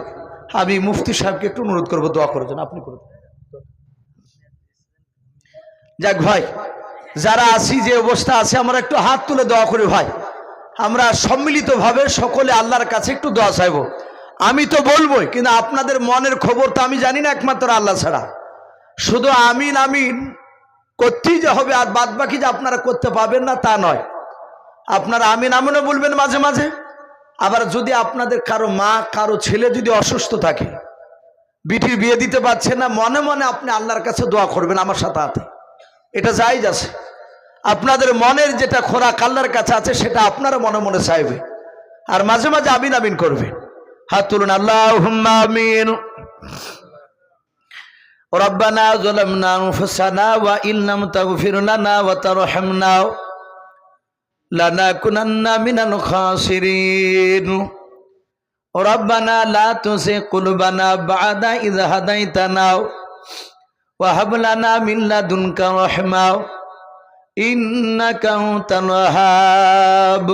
আমি মুফতি সাহেবকে একটু অনুরোধ করবো দোয়া করার জন্য, আপনি করুন। যাক ভাই যারা আছি যে অবস্থা আছে আমরা একটু হাত তুলে দোয়া করি ভাই, আমরা সম্মিলিতভাবে সকলে আল্লাহর কাছে একটু দোয়া চাইব। আমি তো বলবোই, কিন্তু আপনাদের মনের খবর তো আমি জানি না একমাত্র আল্লাহ ছাড়া। শুধু আমিন আমিন করতেই যে হবে আর বাদ বাকি যে আপনারা করতে পাবেন না তা নয়, আপনারা আমিন আমিনও বলবেন মাঝে মাঝে। আবার যদি আপনাদের কারো মা কারো ছেলে যদি অসুস্থ থাকে, বিটির বিয়ে দিতে পারছেন না, মনে মনে আপনি আল্লাহর কাছে দোয়া করবেন আমার সাথে হাতে, এটা জায়েজ আছে। আপনাদের মনের যেটা খোরাক আল্লাহর কাছে আছে সেটা আপনারা মনে মনে চাইবে, আর মাঝে মাঝে আমিন আমিন করবে। হাত তুলুন, আল্লাহুম্মা আমিন। রব্বানা যালামনা আনফুসানা ওয়া ইল্লাম তাগফির লানা ওয়া তারহামনা লানাকুনান্না মিনাল খাসিরিন। রব্বানা লা তুযিগ কুলুবানা বা'দা ইয হাদাইতানা ওয়া হাব লানা মিন লাদুনকা রাহমা ইন্নাকা আনতাল ওয়াহ্হাব।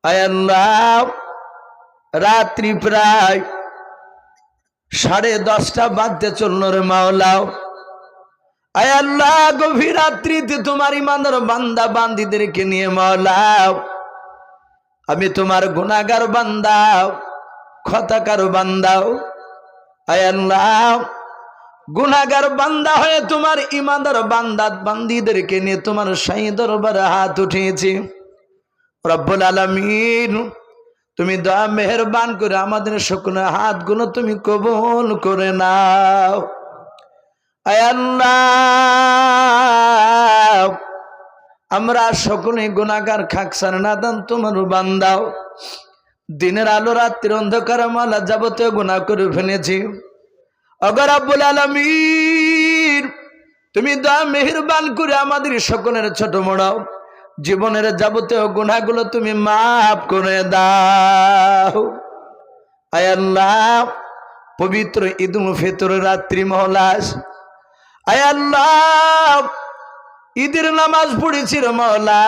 আয় আল্লাহ, রাত্রি প্রায় 10:30 বাজতে চলল রে মাওলা। আয় আল্লাহ, গভীর রাত্রিতে তোমার ইমানদার বান্দা বান্দীদেরকে নিয়ে মাওলা আমি তোমার গুনাহগার বান্দা খতাকার বান্দা। আয় আল্লাহ, গুনাহগার বান্দা হয়ে তোমার ইমানদার বান্দা বান্দীদেরকে নিয়ে তোমার শাহী দরবারে হাত উঠিয়েছি। রব্বুল আলামিন, তুমি দয়া মেহেরবান করে আমাদের সকলের হাতগুলো তুমি কবুল করে নাও। আয় আল্লাহ, আমরা সকলে গুনাহগার খাকসার নাদান তোমার বান্দাও, দিনের আলো রাত্রির অন্ধকার মালা যাবতীয় গুনাহ করে ফেলেছি। ওগো রব্বুল আলামিন, তুমি দয়া মেহেরবান করে আমাদের সকলের ছোট বড় জীবনের যাবতীয় গুনাহগুলো তুমি মাফ করে দাও। আয় আল্লাহ, পবিত্র ঈদুল ফিতর রাত্রি মহলাস, আয় আল্লাহ ঈদের নামাজ পড়েছি রে মাওলা।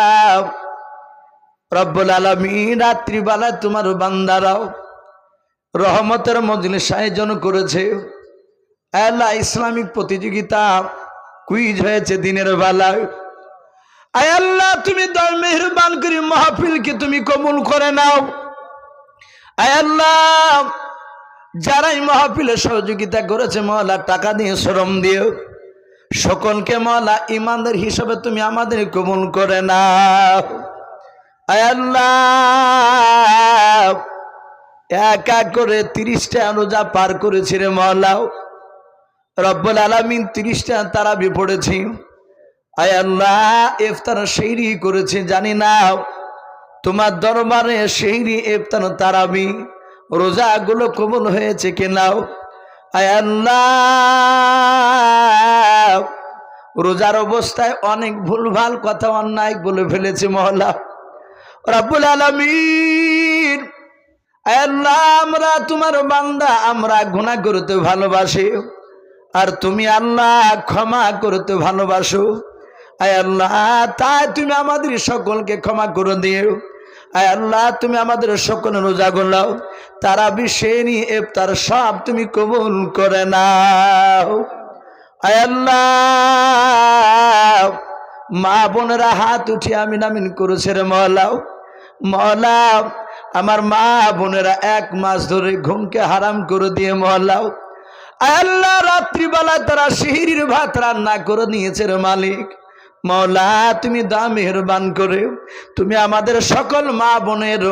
রব্বুল আলামিন, রাত্রিবেলায় তোমার বান্দারাও রহমতের মজলিস আয়োজন করেছে। আল্লাহ, ইসলামিক প্রতিযোগিতা কুইজ হয়েছে দিনের বেলায়। আয় আল্লাহ, তুমি দয়া মেহেরবান করে মাহফিলকে তুমি কবুল করে নাও। আয় আল্লাহ, যারাই মাহফিলে সহযোগিতা করেছে মাওলা, টাকা দিয়ে শ্রম দিও, সকলকে মাওলা ইমানদার হিসাবে তুমি আমাদের কবুল করে নাও। আয় আল্লাহ, এক এক করে 30টা রোজা পার করেছি রে মওলাও রব্বুল আলামিন। 30টা তারাবি পড়েছি। আয় আল্লাহ, ইফতার সেহরি করেছি। জানি না তোমার দরবারে সেহরি, ইফতার, তারাবি রোজাগুলো কবুল হয়েছে কিনাও। আয় আল্লাহ, রোজার অবস্থায় অনেক ভুলভাল কথা অন্যায় বলে ফেলেছি মওলা রব্বুল আলামিন। আয় আল্লাহ, আমরা তোমার বান্দা, আমরা গুনাহ করতে ভালোবাসি, আর তুমি আল্লাহ ক্ষমা করতে ভালোবাসো। আয় আল্লাহ, তাই তুমি আমাদের সকলকে ক্ষমা করে দিও। আয় আল্লাহ, তুমি আমাদের সকল রোজাগুলো, তারাবি, সেহরি, ইফতার সব তুমি কবুল করে নাও। আয় আল্লাহ, মা বোনেরা হাত উঠিয়ে আমিন আমিন করেছে রে মওলা। মওলা, আমার মা বোনেরা 1 মাস ধরে ঘুমকে হারাম করে দিয়ে মওলা, আয় আল্লাহ, রাত্রিবেলা তারা সেহরির ভাত রান্না করে নিয়েছে রে মালিক। মওলা, তুমি দা মেহেরবান করে তুমি আমাদের সকল মা বোনের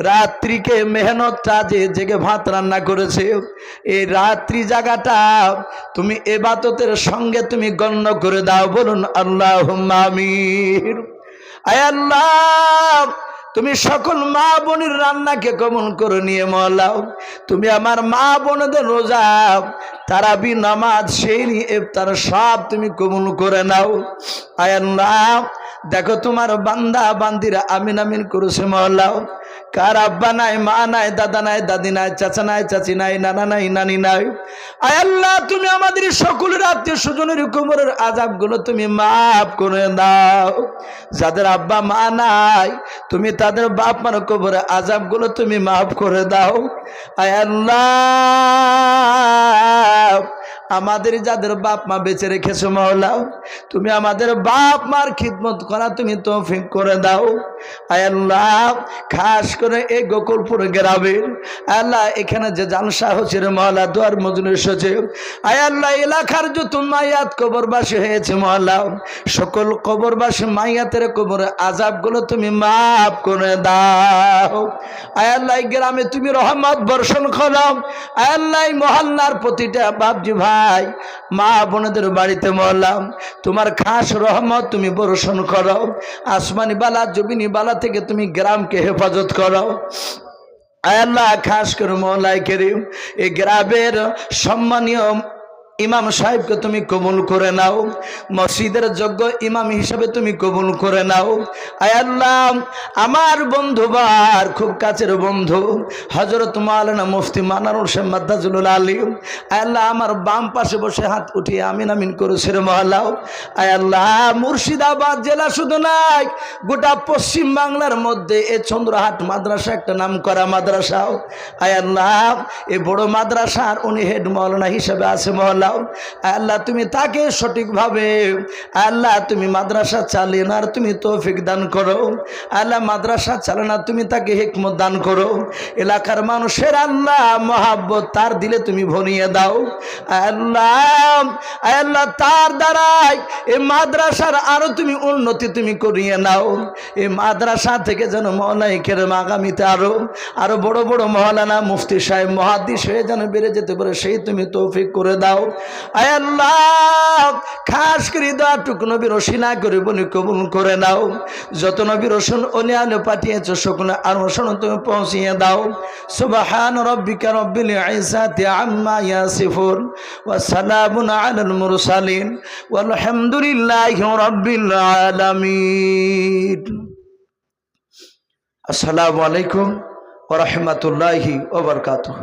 রাত্রিকে মেহনতটা জেগে ভাত রান্না করেছে, এই রাত্রি জায়গাটা তুমি ইবাদতের সঙ্গে তুমি গণ্য করে দাও। বলুন আল্লাহুম্মা আমিন। আয় আল্লাহ, তুমি সকল মা বোনের রান্নাকে কবুল করে নিয়ে মওলাও, তুমি আমার মা বোনদের রোজা, তারাবি, নামাজ, সেহরি, ইফতার সব তুমি কবুল করে নাও। আয় আল্লাহ, দেখো তোমার বান্দা বান্দিরা আমিন আমিন করেছে মওলাও। কার আব্বা নাই, মা নাই, দাদা নাই, দাদি নাই, চাচা নাই, চাচি নাই, নানা নাই, নানি নাই। আয় আল্লাহ, তুমি আমাদের সকলের আত্মীয় স্বজনের কবরের আযাবগুলো তুমি মাফ করে দাও। যাদের আব্বা মা নাই, তুমি তাদের বাপ মার কবরের আযাবগুলো তুমি মাফ করে দাও। আয় আল্লাহ, আমাদের যাদের বাপ মা বেঁচে রেখেছো মওলা, তুমি আমাদের বাপ মার খিদমত করা তুমি তৌফিক করে দাও। আয় আল্লাহ, খাস করে এই গোকুলপুর গ্রামের আল্লাহ, এখানে যে জালসা হচ্ছে রে মওলা, দুয়ার মজলিস হচ্ছে, আয় আল্লাহ, এলাকার যত মাইয়াত কবরবাসী হয়েছে মওলা, সকল কবরবাসী মাইয়াতের কবরের আযাবগুলো তুমি মাফ করে দাও। আয় আল্লাহ, গ্রামে তুমি রহমত বর্ষণ করো। আয় আল্লাহ, মহল্লার প্রতিটা বাপজি ভাই, মা বোনদের বাড়িতে মওলা, তোমার খাস রহমত তুমি বর্ষণ করো। আসমানি বালা, জমিনি বালা থেকে তুমি গ্রামকে হেফাজত করো। আয় আল্লাহ, খাস করে মওলাই করিম, এই গ্রামের সম্মানীয় ইমাম সাহেবকে তুমি কবুল করে নাও, মসজিদের যোগ্য ইমাম হিসাবে তুমি কবুল করে নাও। আয় আল্লাহ, আমার বন্ধুবার খুব কাছের বন্ধু হযরত মাওলানা মুফতি মানারুল হোসেন মাদ্দাজুল আলিম, আয় আল্লাহ, আমার বাম পাশে বসে হাত উঠিয়ে আমিন আমিন করেছে রে মওলা। আয় আল্লাহ, মুর্শিদাবাদ জেলা শুধু নাই, গোটা পশ্চিম বাংলার মধ্যে এই চন্দ্রহাট মাদ্রাসা একটা নাম করা মাদ্রাসা। আয় আল্লাহ, এই বড় মাদ্রাসার উনি হেড মাওলানা হিসেবে আছে মওলা। আল্লাহ, তুমি তাকে সঠিকভাবে আল্লাহ তুমি মাদ্রাসা চালানোর তুমি তৌফিক দান করো। আল্লাহ, মাদ্রাসা চালানোর তুমি তাকে হিকমত দান করো। এলাকার মানুষের আল্লাহ মহাব্বত তার দিলে তুমি ভরিয়ে দাও। আল্লাহ, আল্লাহ, তার দ্বারাই এই মাদ্রাসার আরো তুমি উন্নতি তুমি করিয়ে নাও। এই মাদ্রাসা থেকে যেন মওলাই কেরাম আগামীতে আরো বড় বড় মওলানা মুফতি সাহেব মুহাদ্দিস হয়ে যেন বেড়ে যেতে পারে, সেই তুমি তৌফিক করে দাও। আয় আল্লাহ, খাস করে দোয়াটুকু নবীর ওসিলা করে বলি কবুল করে নাও। যত নবীর রসুল ওলি আলো পাঠিয়েছ সকলে আর রসুল তুমি পৌঁছিয়ে দাও। সুবহান রাব্বিকা রাব্বিল ইজ্জাতি আম্মা ইয়াসিফুন ওয়া সালামুন আলাল মুরসালিন ওয়ালহামদুলিল্লাহি রাব্বিল আলামিন। আসসালামু আলাইকুম ওয়া রাহমাতুল্লাহি ওয়া বারাকাতুহু।